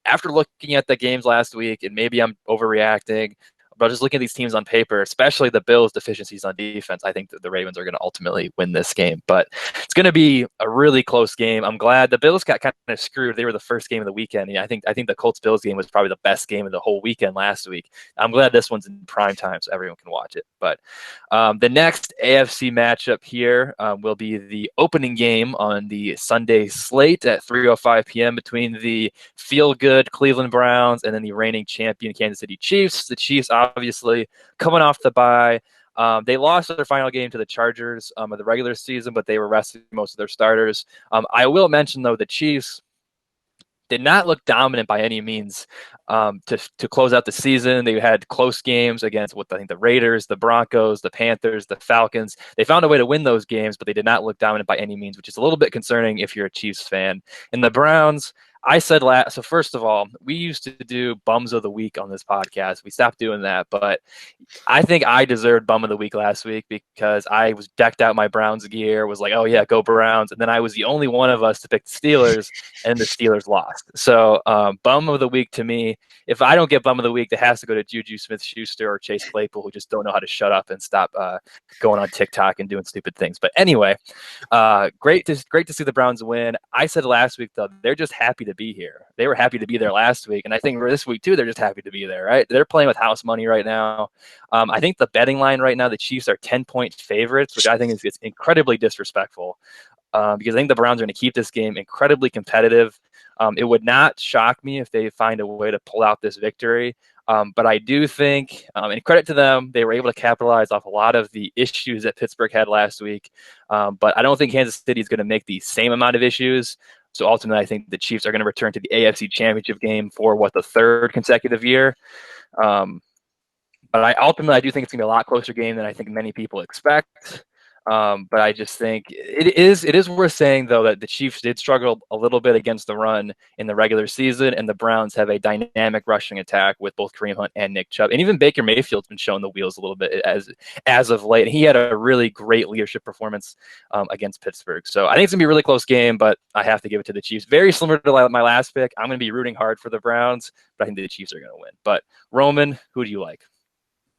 after looking at the games last week, and maybe I'm overreacting, but just looking at these teams on paper, especially the Bills' deficiencies on defense, I think that the Ravens are going to ultimately win this game. But it's going to be a really close game. I'm glad the Bills got kind of screwed. They were the first game of the weekend. I think the Colts-Bills game was probably the best game of the whole weekend last week. I'm glad this one's in prime time so everyone can watch it. But the next AFC matchup here will be the opening game on the Sunday slate at 3:05 p.m. between the feel-good Cleveland Browns and then the reigning champion Kansas City Chiefs. The Chiefs obviously coming off the bye. They lost their final game to the Chargers of the regular season, but they were resting most of their starters. I will mention, though, the Chiefs did not look dominant by any means to close out the season. They had close games against the Raiders, the Broncos, the Panthers, the Falcons. They found a way to win those games, but they did not look dominant by any means, which is a little bit concerning if you're a Chiefs fan. And the Browns, I said last. So first of all, we used to do bums of the week on this podcast. We stopped doing that, but I think I deserved bum of the week last week because I was decked out my Browns gear, was like, oh yeah, go Browns, and then I was the only one of us to pick the Steelers, and the Steelers lost. So bum of the week to me, if I don't get bum of the week, that has to go to Juju Smith-Schuster or Chase Claypool, who just don't know how to shut up and stop going on TikTok and doing stupid things. But anyway, great to see the Browns win. I said last week though, they're just happy to be here. They were happy to be there last week, and I think this week too, they're just happy to be there. Right? They're playing with house money right now. I think the betting line right now, the Chiefs are 10-point favorites, which I think is incredibly disrespectful because I think the Browns are going to keep this game incredibly competitive. It would not shock me if they find a way to pull out this victory. But I do think, and credit to them, they were able to capitalize off a lot of the issues that Pittsburgh had last week. But I don't think Kansas City is going to make the same amount of issues. So ultimately, I think the Chiefs are going to return to the AFC Championship game for the third consecutive year. But I do think it's going to be a lot closer game than I think many people expect. But I just think it is worth saying, though, that the Chiefs did struggle a little bit against the run in the regular season, and the Browns have a dynamic rushing attack with both Kareem Hunt and Nick Chubb. And even Baker Mayfield's been showing the wheels a little bit as of late. And he had a really great leadership performance against Pittsburgh. So I think it's going to be a really close game, but I have to give it to the Chiefs. Very similar to my last pick. I'm going to be rooting hard for the Browns, but I think the Chiefs are going to win. But Roman, who do you like?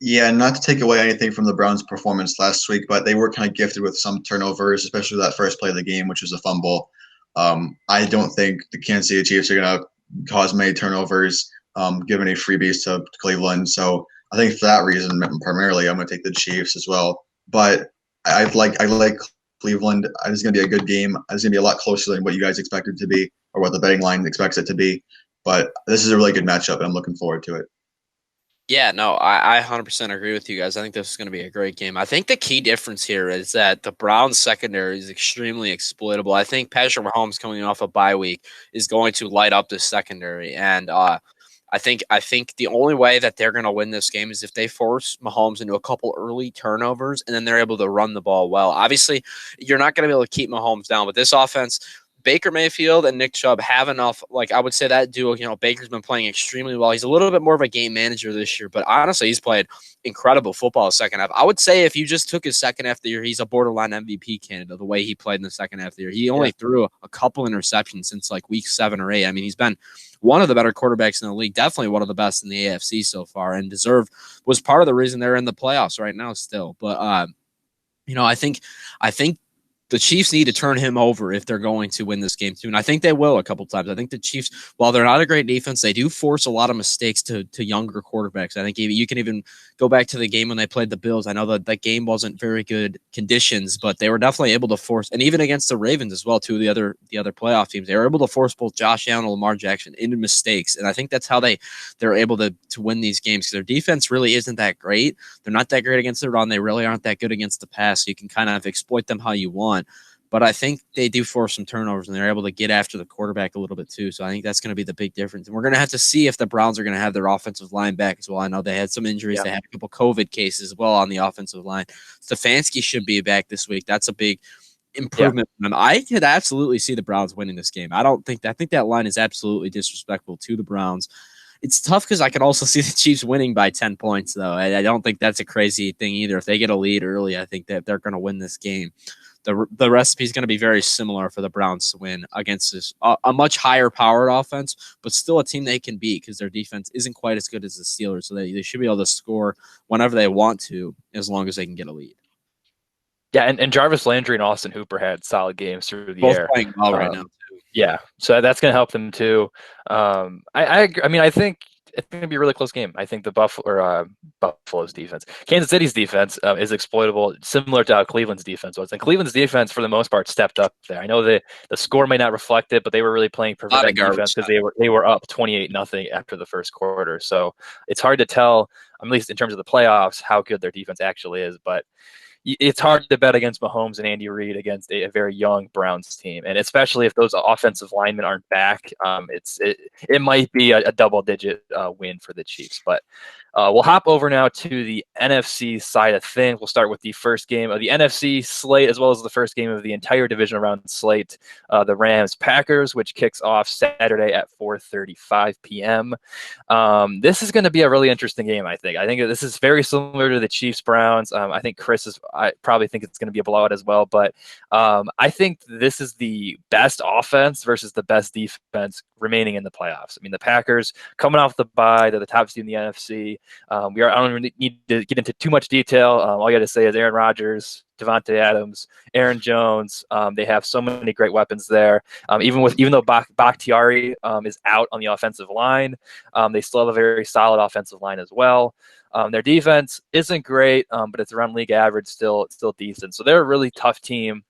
Yeah, not to take away anything from the Browns' performance last week, but they were kind of gifted with some turnovers, especially that first play of the game, which was a fumble. I don't think the Kansas City Chiefs are going to cause many turnovers, give any freebies to Cleveland. So I think for that reason, primarily, I'm going to take the Chiefs as well. But I like Cleveland. This is going to be a good game. It's going to be a lot closer than what you guys expected it to be or what the betting line expects it to be. But this is a really good matchup, and I'm looking forward to it. Yeah, no, I 100% agree with you guys. I think this is going to be a great game. I think the key difference here is that the Browns secondary is extremely exploitable. I think Patrick Mahomes coming off a bye week is going to light up this secondary. And I think the only way that they're going to win this game is if they force Mahomes into a couple early turnovers and then they're able to run the ball well. Obviously, you're not going to be able to keep Mahomes down, but this offense – Baker Mayfield and Nick Chubb have enough. Like, I would say that duo, Baker's been playing extremely well. He's a little bit more of a game manager this year, but honestly, he's played incredible football the second half. I would say if you just took his second half of the year, he's a borderline MVP candidate the way he played in the second half of the year. He only threw a couple interceptions since like week 7 or 8. I mean, he's been one of the better quarterbacks in the league, definitely one of the best in the AFC so far, and was part of the reason they're in the playoffs right now still. But, I think the Chiefs need to turn him over if they're going to win this game too. And I think they will a couple times. I think the Chiefs, while they're not a great defense, they do force a lot of mistakes to younger quarterbacks. I think you can even go back to the game when they played the Bills. I know that game wasn't very good conditions, but they were definitely able to force, and even against the Ravens as well, too, the other playoff teams, they were able to force both Josh Allen and Lamar Jackson into mistakes. And I think that's how they're able to win these games, because their defense really isn't that great. They're not that great against the run. They really aren't that good against the pass. So you can kind of exploit them how you want. But I think they do force some turnovers, and they're able to get after the quarterback a little bit too. So I think that's going to be the big difference. And we're going to have to see if the Browns are going to have their offensive line back as well. I know they had some injuries. Yeah. They had a couple COVID cases as well on the offensive line. Stefanski should be back this week. That's a big improvement. Yeah. I could absolutely see the Browns winning this game. I think that line is absolutely disrespectful to the Browns. It's tough because I could also see the Chiefs winning by 10 points, though. I don't think that's a crazy thing either. If they get a lead early, I think that they're going to win this game. The recipe is going to be very similar for the Browns to win against this a much higher powered offense, but still a team they can beat because their defense isn't quite as good as the Steelers. So they should be able to score whenever they want to, as long as they can get a lead. Yeah, and Jarvis Landry and Austin Hooper had solid games through the air. Both playing well right now, too. Yeah, so that's going to help them too. I mean, I think it's going to be a really close game. I think the Buffalo's defense, Kansas City's defense is exploitable, similar to how Cleveland's defense was. And Cleveland's defense, for the most part, stepped up there. I know the score may not reflect it, but they were really playing prevent defense because they were up 28-0 after the first quarter. So it's hard to tell, at least in terms of the playoffs, how good their defense actually is. But it's hard to bet against Mahomes and Andy Reid against a very young Browns team, and especially if those offensive linemen aren't back, it might be a double-digit win for the Chiefs. But we'll hop over now to the NFC side of things. We'll start with the first game of the NFC slate, as well as the first game of the entire divisional round slate, the Rams-Packers, which kicks off Saturday at 4:35 p.m. This is going to be a really interesting game, I think. I think this is very similar to the Chiefs-Browns. I think I probably think it's going to be a blowout as well, but I think this is the best offense versus the best defense remaining in the playoffs. I mean, the Packers coming off the bye, they're the top seed in the NFC. I don't really need to get into too much detail. All I got to say is Aaron Rodgers, Devontae Adams, Aaron Jones. They have so many great weapons there. Even though Bakhtiari is out on the offensive line, they still have a very solid offensive line as well. Their defense isn't great, but it's around league average, still decent. So they're a really tough team.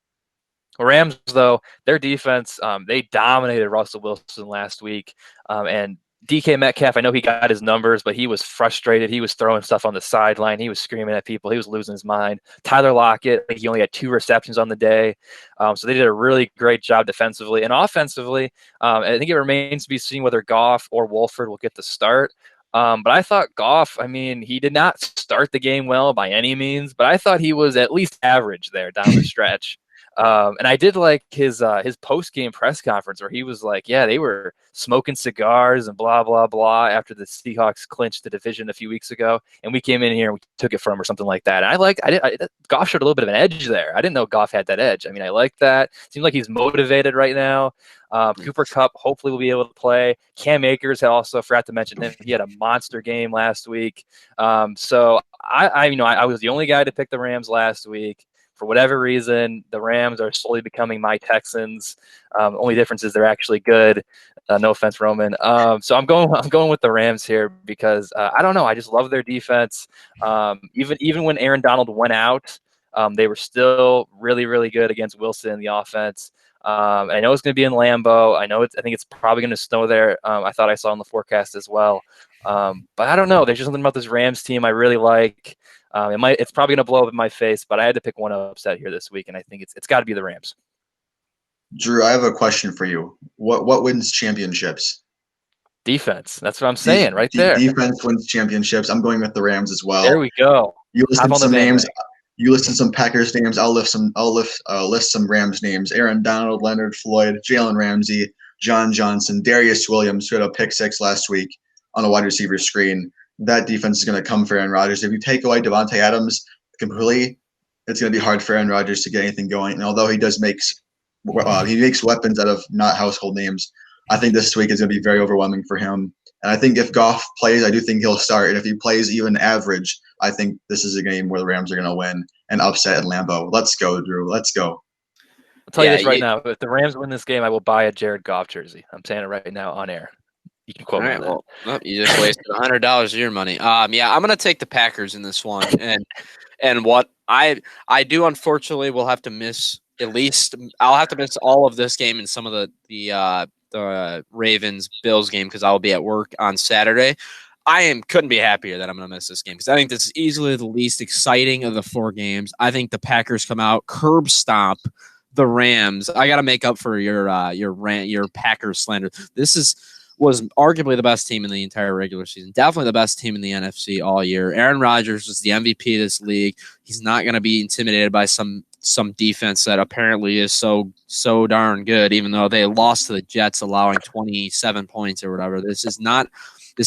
Rams, though, their defense, they dominated Russell Wilson last week, and DK Metcalf, I know he got his numbers, but he was frustrated. He was throwing stuff on the sideline. He was screaming at people. He was losing his mind. Tyler Lockett, he only had 2 receptions on the day. So they did a really great job defensively. And offensively, I think it remains to be seen whether Goff or Wolford will get the start. But I thought Goff, I mean, he did not start the game well by any means, but I thought he was at least average there down the stretch. And I did like his post-game press conference where he was like, yeah, they were smoking cigars and blah, blah, blah after the Seahawks clinched the division a few weeks ago. And we came in here and we took it from him or something like that. And Goff showed a little bit of an edge there. I didn't know Goff had that edge. I mean, I like that. Seems like he's motivated right now. Cooper Kupp hopefully will be able to play. Cam Akers had also forgot to mention him. He had a monster game last week. So I was the only guy to pick the Rams last week. For whatever reason, the Rams are slowly becoming my Texans. Only difference is they're actually good. No offense, Roman. So I'm going with the Rams here because I don't know. I just love their defense. Even when Aaron Donald went out, they were still really, really good against Wilson in the offense. I know it's going to be in Lambeau. I think it's probably going to snow there. I thought I saw in the forecast as well. But I don't know. There's just something about this Rams team I really like. It's probably going to blow up in my face, but I had to pick one upset here this week, and I think it's got to be the Rams. Drew, I have a question for you. What wins championships? Defense. That's what I'm saying right there. Defense wins championships. I'm going with the Rams as well. There we go. You listed some names. You listed some Packers names. I'll list some Rams names. Aaron Donald, Leonard Floyd, Jalen Ramsey, John Johnson, Darius Williams, who had a pick 6 last week on a wide receiver screen. That defense is going to come for Aaron Rodgers. If you take away Devontae Adams completely, it's going to be hard for Aaron Rodgers to get anything going. And although he makes weapons out of not household names, I think this week is going to be very overwhelming for him. And I think if Goff plays, I do think he'll start. And if he plays even average, I think this is a game where the Rams are going to win and upset at Lambeau. Let's go, Drew. Let's go. I'll tell you this right now. If the Rams win this game, I will buy a Jared Goff jersey. I'm saying it right now on air. You can quote me on that. Well, you just wasted $100 of your money. I'm going to take the Packers in this one. And what I do, unfortunately, will have to miss I'll have to miss all of this game and some of the Ravens-Bills game because I will be at work on Saturday. Couldn't be happier that I'm going to miss this game because I think this is easily the least exciting of the 4 games. I think the Packers come out, curb stomp the Rams. I got to make up for your Packers slander. This was arguably the best team in the entire regular season. Definitely the best team in the NFC all year. Aaron Rodgers was the MVP of this league. He's not going to be intimidated by some defense that apparently is so darn good, even though they lost to the Jets, allowing 27 points or whatever. This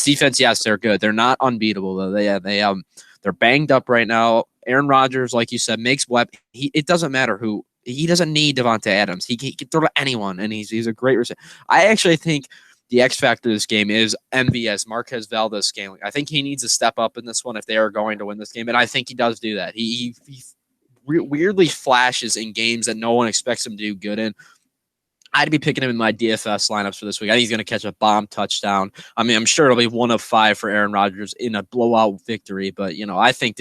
defense, yes, they're good. They're not unbeatable though. They're banged up right now. Aaron Rodgers, like you said, makes it doesn't matter who. He doesn't need Devontae Adams. He can throw to anyone, and he's a great receiver. I actually think the X factor of this game is MVS, Marquez Valdes-Scantling. I think he needs to step up in this one if they are going to win this game, and I think he does do that. He weirdly flashes in games that no one expects him to do good in. I'd be picking him in my DFS lineups for this week. I think he's going to catch a bomb touchdown. I mean, I'm sure it'll be 1 of 5 for Aaron Rodgers in a blowout victory, but I think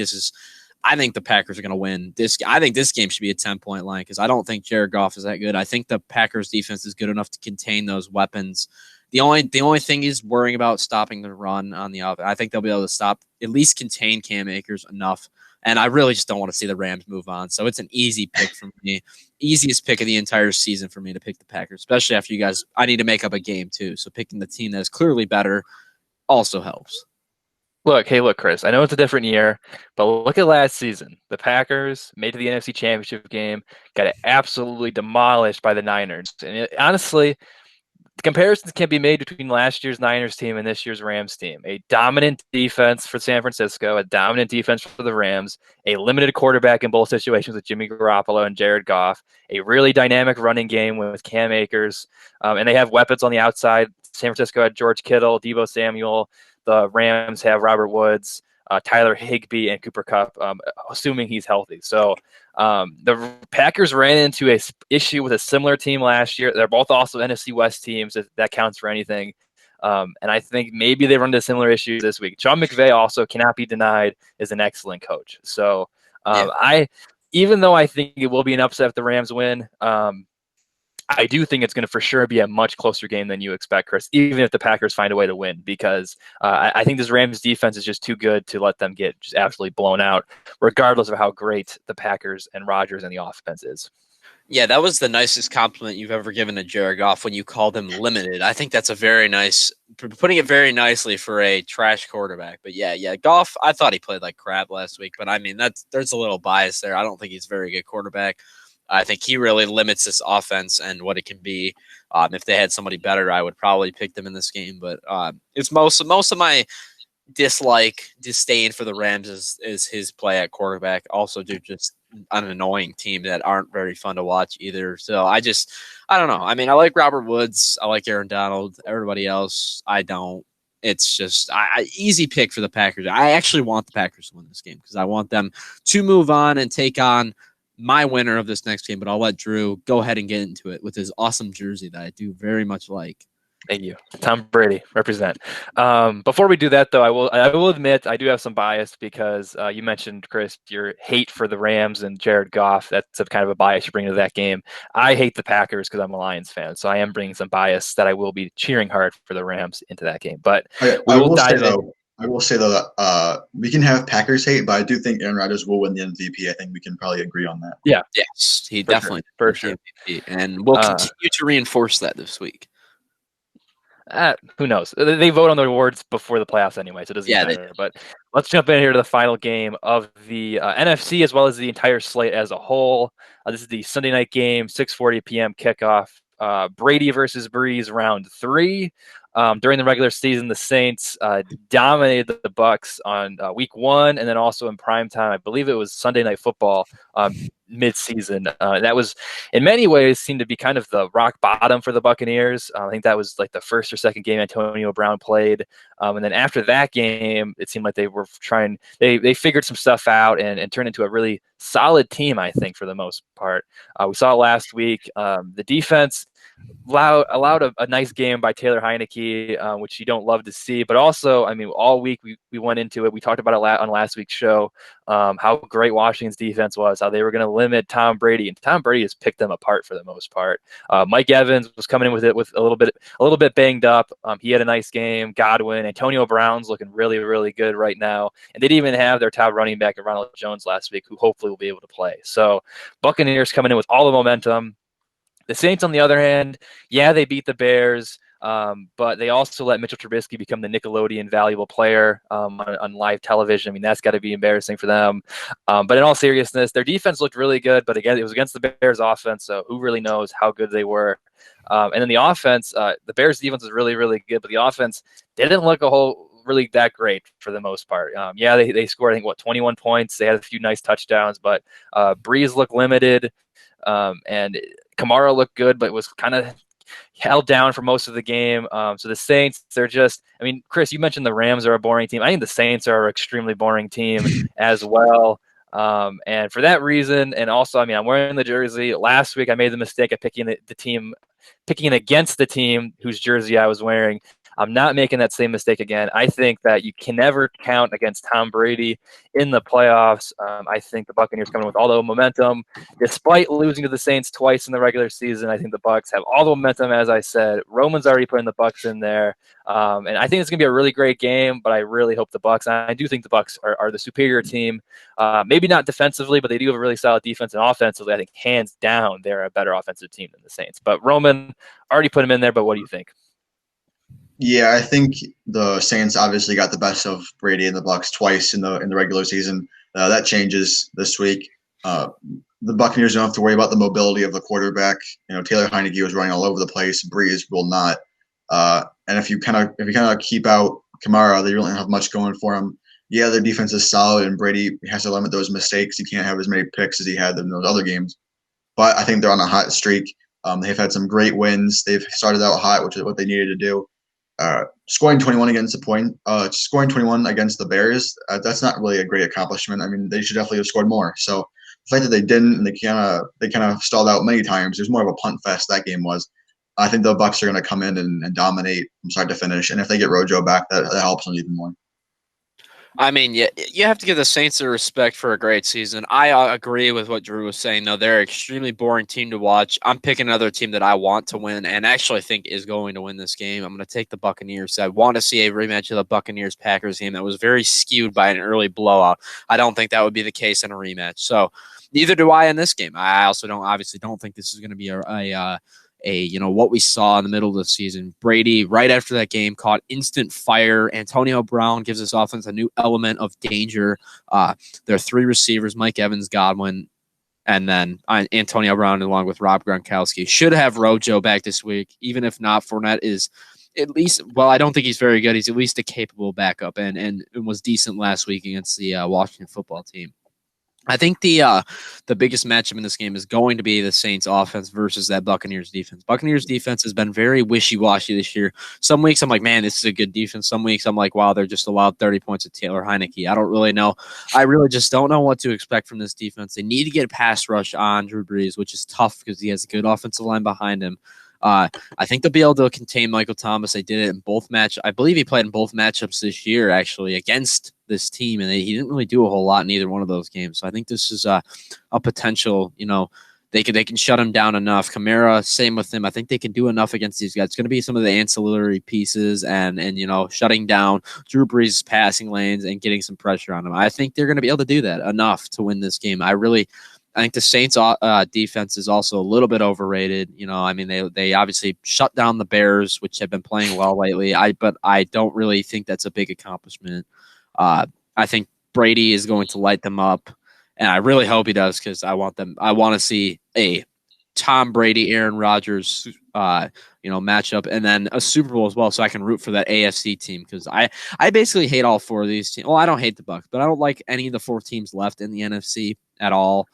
the Packers are going to win this. I think this game should be a 10-point line because I don't think Jared Goff is that good. I think the Packers defense is good enough to contain those weapons The only thing is worrying about stopping the run on the offense. I think they'll be able to at least contain Cam Akers enough. And I really just don't want to see the Rams move on. So it's an easy pick for me. Easiest pick of the entire season for me to pick the Packers, especially after you guys. I need to make up a game too. So picking the team that is clearly better also helps. Look, Chris, I know it's a different year, but look at last season. The Packers made it to the NFC Championship game, got absolutely demolished by the Niners. And honestly, the comparisons can be made between last year's Niners team and this year's Rams team. A dominant defense for San Francisco, a dominant defense for the Rams, a limited quarterback in both situations with Jimmy Garoppolo and Jared Goff, a really dynamic running game with Cam Akers, and they have weapons on the outside. San Francisco had George Kittle, Deebo Samuel. The Rams have Robert Woods, Tyler Higbee, and Cooper Kupp, assuming he's healthy. So the Packers ran into a issue with a similar team last year. They're both also NFC West teams, if that counts for anything. And I think maybe they run into similar issues this week. Sean McVay also cannot be denied is an excellent coach. So even though I think it will be an upset if the Rams win, I do think it's going to for sure be a much closer game than you expect, Chris, even if the Packers find a way to win, because I think this Rams defense is just too good to let them get just absolutely blown out, regardless of how great the Packers and Rodgers and the offense is. Yeah, that was the nicest compliment you've ever given to Jared Goff when you called him limited. I think that's a very nice, putting it very nicely for a trash quarterback. But yeah, Goff, I thought he played like crap last week, but I mean, there's a little bias there. I don't think he's a very good quarterback. I think he really limits this offense and what it can be. If they had somebody better, I would probably pick them in this game. But it's most of my disdain for the Rams is his play at quarterback. Also, they're just an annoying team that aren't very fun to watch either. So I don't know. I mean, I like Robert Woods. I like Aaron Donald. Everybody else, I don't. It's just easy pick for the Packers. I actually want the Packers to win this game because I want them to move on and take on my winner of this next game, but I'll let Drew go ahead and get into it with his awesome jersey that I do very much like. Thank you. Tom Brady, represent. Before we do that, though, I will admit I do have some bias because you mentioned, Chris, your hate for the Rams and Jared Goff. That's a kind of a bias you bring to that game. I hate the Packers because I'm a Lions fan, so I am bringing some bias that I will be cheering hard for the Rams into that game. But I will say though that we can have Packers hate, but I do think Aaron Rodgers will win the MVP. I think we can probably agree on that. Yeah. Yes, he For definitely sure. For sure. MVP, and we'll continue to reinforce that this week. Who knows? They vote on the awards before the playoffs anyway, so it doesn't matter. But let's jump in here to the final game of the NFC as well as the entire slate as a whole. This is the Sunday night game, 6:40 p.m. kickoff. Brady versus Breeze, round 3. During the regular season, the Saints dominated the Bucks on week 1, and then also in prime time. I believe it was Sunday Night Football mid-season. That was, in many ways, seemed to be kind of the rock bottom for the Buccaneers. I think that was like the first or second game Antonio Brown played. And then after that game, it seemed like they were trying – they figured some stuff out and turned into a really solid team, I think, for the most part. We saw it last week. The defense – allowed a nice game by Taylor Heineke, which you don't love to see. But also, I mean, all week we went into it. We talked about it on last week's show, how great Washington's defense was, how they were going to limit Tom Brady, and Tom Brady has picked them apart for the most part. Mike Evans was coming in with it with a little bit banged up. He had a nice game. Godwin, Antonio Brown's looking really, really good right now, and they didn't even have their top running back, Ronald Jones, last week, who hopefully will be able to play. So Buccaneers coming in with all the momentum. The Saints, on the other hand, yeah, they beat the Bears, but they also let Mitchell Trubisky become the Nickelodeon valuable player on live television. I mean, that's got to be embarrassing for them. But in all seriousness, their defense looked really good, but again, it was against the Bears offense, so who really knows how good they were. And then the offense, the Bears defense was really, really good, but the offense didn't look really that great for the most part. They scored, I think, 21 points. They had a few nice touchdowns, but Breeze looked limited, and Kamara looked good, but was kind of held down for most of the game. So the Saints, they're just, I mean, Chris, you mentioned the Rams are a boring team. I think the Saints are an extremely boring team as well. And for that reason, and also, I mean, I'm wearing the jersey. Last week, I made the mistake of picking against the team whose jersey I was wearing. I'm not making that same mistake again. I think that you can never count against Tom Brady in the playoffs. I think the Buccaneers coming with all the momentum, despite losing to the Saints twice in the regular season. I think the Bucs have all the momentum, as I said. Roman's already putting the Bucs in there, and I think it's going to be a really great game. But I really hope the Bucs. I do think the Bucs are the superior team. Maybe not defensively, but they do have a really solid defense, and offensively, I think hands down they're a better offensive team than the Saints. But Roman already put him in there. But what do you think? Yeah, I think the Saints obviously got the best of Brady and the Bucs twice in the regular season. That changes this week. The Buccaneers don't have to worry about the mobility of the quarterback. Taylor Heineke was running all over the place. Breeze will not. And if you kind of keep out Kamara, they really don't have much going for him. Yeah, their defense is solid, and Brady has to limit those mistakes. He can't have as many picks as he had in those other games. But I think they're on a hot streak. They've had some great wins. They've started out hot, which is what they needed to do. Scoring 21 against scoring 21 against the Bears, that's not really a great accomplishment. I mean, they should definitely have scored more. So the fact that they didn't, and they kind of stalled out many times. There's more of a punt fest that game was. I think the Bucs are going to come in and dominate from start to finish. And if they get Rojo back, that helps them even more. I mean, you have to give the Saints their respect for a great season. I agree with what Drew was saying, though. They're an extremely boring team to watch. I'm picking another team that I want to win and actually think is going to win this game. I'm going to take the Buccaneers. I want to see a rematch of the Buccaneers-Packers game that was very skewed by an early blowout. I don't think that would be the case in a rematch. So neither do I in this game. I also don't think this is going to be what we saw in the middle of the season. Brady, right after that game, caught instant fire. Antonio Brown gives this offense a new element of danger. There are three receivers, Mike Evans, Godwin, and then Antonio Brown along with Rob Gronkowski. Should have Rojo back this week. Even if not, Fournette is at least, well, I don't think he's very good. He's at least a capable backup and was decent last week against the Washington football team. I think the biggest matchup in this game is going to be the Saints offense versus that Buccaneers defense. Buccaneers defense has been very wishy-washy this year. Some weeks I'm like, man, this is a good defense. Some weeks I'm like, wow, they're just allowed 30 points of Taylor Heineke. I don't really know. I really just don't know what to expect from this defense. They need to get a pass rush on Drew Brees, which is tough because he has a good offensive line behind him. I think they'll be able to contain Michael Thomas. They did it in both I believe he played in both matchups this year, actually, against this team, and he didn't really do a whole lot in either one of those games. So I think this is a potential, they can shut him down enough. Kamara, same with him. I think they can do enough against these guys. It's going to be some of the ancillary pieces and shutting down Drew Brees' passing lanes and getting some pressure on him. I think they're going to be able to do that enough to win this game. I think the Saints defense is also a little bit overrated. I mean, they obviously shut down the Bears, which have been playing well lately. But I don't really think that's a big accomplishment. I think Brady is going to light them up, and I really hope he does because I want to see a Tom Brady, Aaron Rodgers, matchup, and then a Super Bowl as well, so I can root for that AFC team because I basically hate all four of these teams. Well, I don't hate the Bucs, but I don't like any of the four teams left in the NFC at all.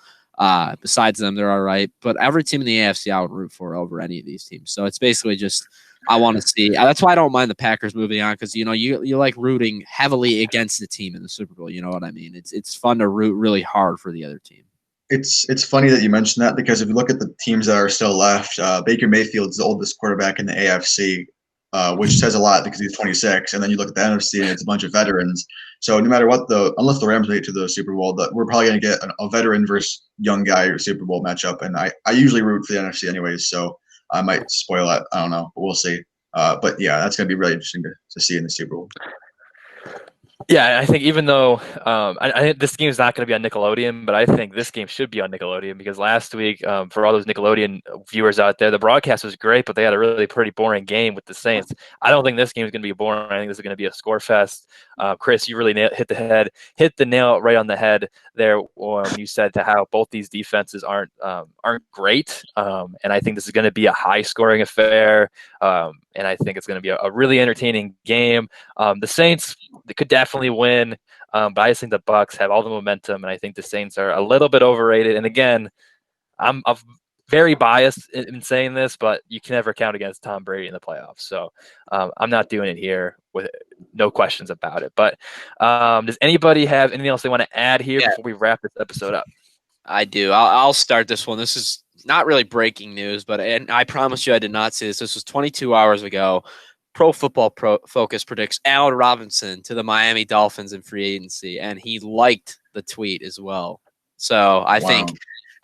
Besides them, they're all right. But every team in the AFC I would root for over any of these teams. So it's basically just I want to see. That's why I don't mind the Packers moving on because you like rooting heavily against the team in the Super Bowl. You know what I mean? It's fun to root really hard for the other team. It's funny that you mentioned that because if you look at the teams that are still left, Baker Mayfield's the oldest quarterback in the AFC, which says a lot because he's 26. And then you look at the NFC and it's a bunch of veterans. So no matter what, unless the Rams make it to the Super Bowl, we're probably going to get a veteran versus young guy Super Bowl matchup. And I usually root for the NFC anyways, so I might spoil that. I don't know, but we'll see. But yeah, that's going to be really interesting to see in the Super Bowl. Yeah, I think even though I think this game is not going to be on Nickelodeon, but I think this game should be on Nickelodeon because last week, for all those Nickelodeon viewers out there, the broadcast was great, but they had a really pretty boring game with the Saints. I don't think this game is going to be boring. I think this is going to be a score fest. Chris, you really hit the nail right on the head there when you said to how both these defenses aren't great, and I think this is going to be a high scoring affair, and I think it's going to be a really entertaining game. The Saints, they could definitely win, but I just think the Bucs have all the momentum, and I think the Saints are a little bit overrated. And again, I'm very biased in saying this, but you can never count against Tom Brady in the playoffs. So I'm not doing it here with no questions about it. But does anybody have anything else they want to add here before we wrap this episode up? I do. I'll start this one. This is not really breaking news, but I promise you I did not see this. This was 22 hours ago. Pro Football Focus predicts Allen Robinson to the Miami Dolphins in free agency, and he liked the tweet as well. So I think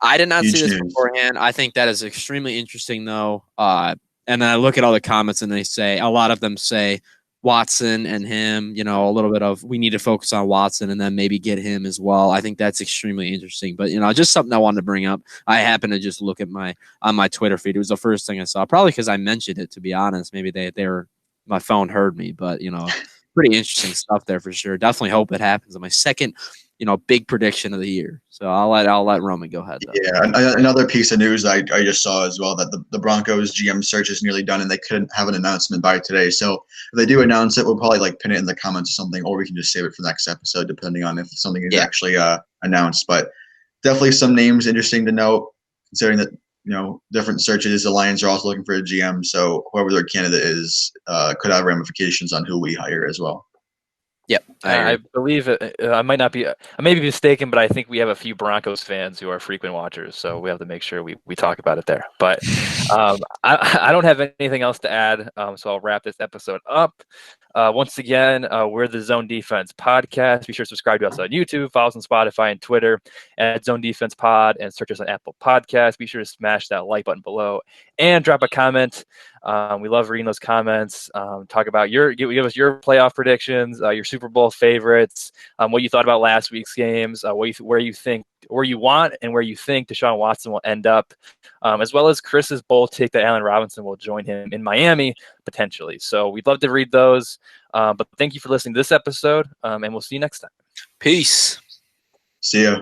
I did not see this beforehand. I think that is extremely interesting, though. And then I look at all the comments, and a lot of them say Watson and him, a little bit of we need to focus on Watson and then maybe get him as well. I think that's extremely interesting. But, just something I wanted to bring up. I happened to just look at on my Twitter feed. It was the first thing I saw, probably because I mentioned it, to be honest. Maybe my phone heard me, but, pretty interesting stuff there for sure. Definitely hope it happens. My second, big prediction of the year. So I'll let Roman go ahead, though. Yeah, another piece of news I just saw as well, that the Broncos GM search is nearly done and they couldn't have an announcement by today. So if they do announce it, we'll probably pin it in the comments or something, or we can just save it for next episode, depending on if something is actually announced. But definitely some names interesting to note, considering that different searches. The Lions are also looking for a GM, so whoever their candidate is could have ramifications on who we hire as well. Yep, I believe it. I may be mistaken, but I think we have a few Broncos fans who are frequent watchers, so we have to make sure we talk about it there. But I don't have anything else to add, so I'll wrap this episode up. Once again, we're the Zone Defense Podcast. Be sure to subscribe to us on YouTube, follow us on Spotify and Twitter at Zone Defense Pod, and search us on Apple Podcasts. Be sure to smash that like button below and drop a comment. We love reading those comments. Talk about give us your playoff predictions, your Super Bowl favorites, what you thought about last week's games, where you want and where you think Deshaun Watson will end up, as well as Chris's bold take that Allen Robinson will join him in Miami potentially. So we'd love to read those. But thank you for listening to this episode, and we'll see you next time. Peace. See ya.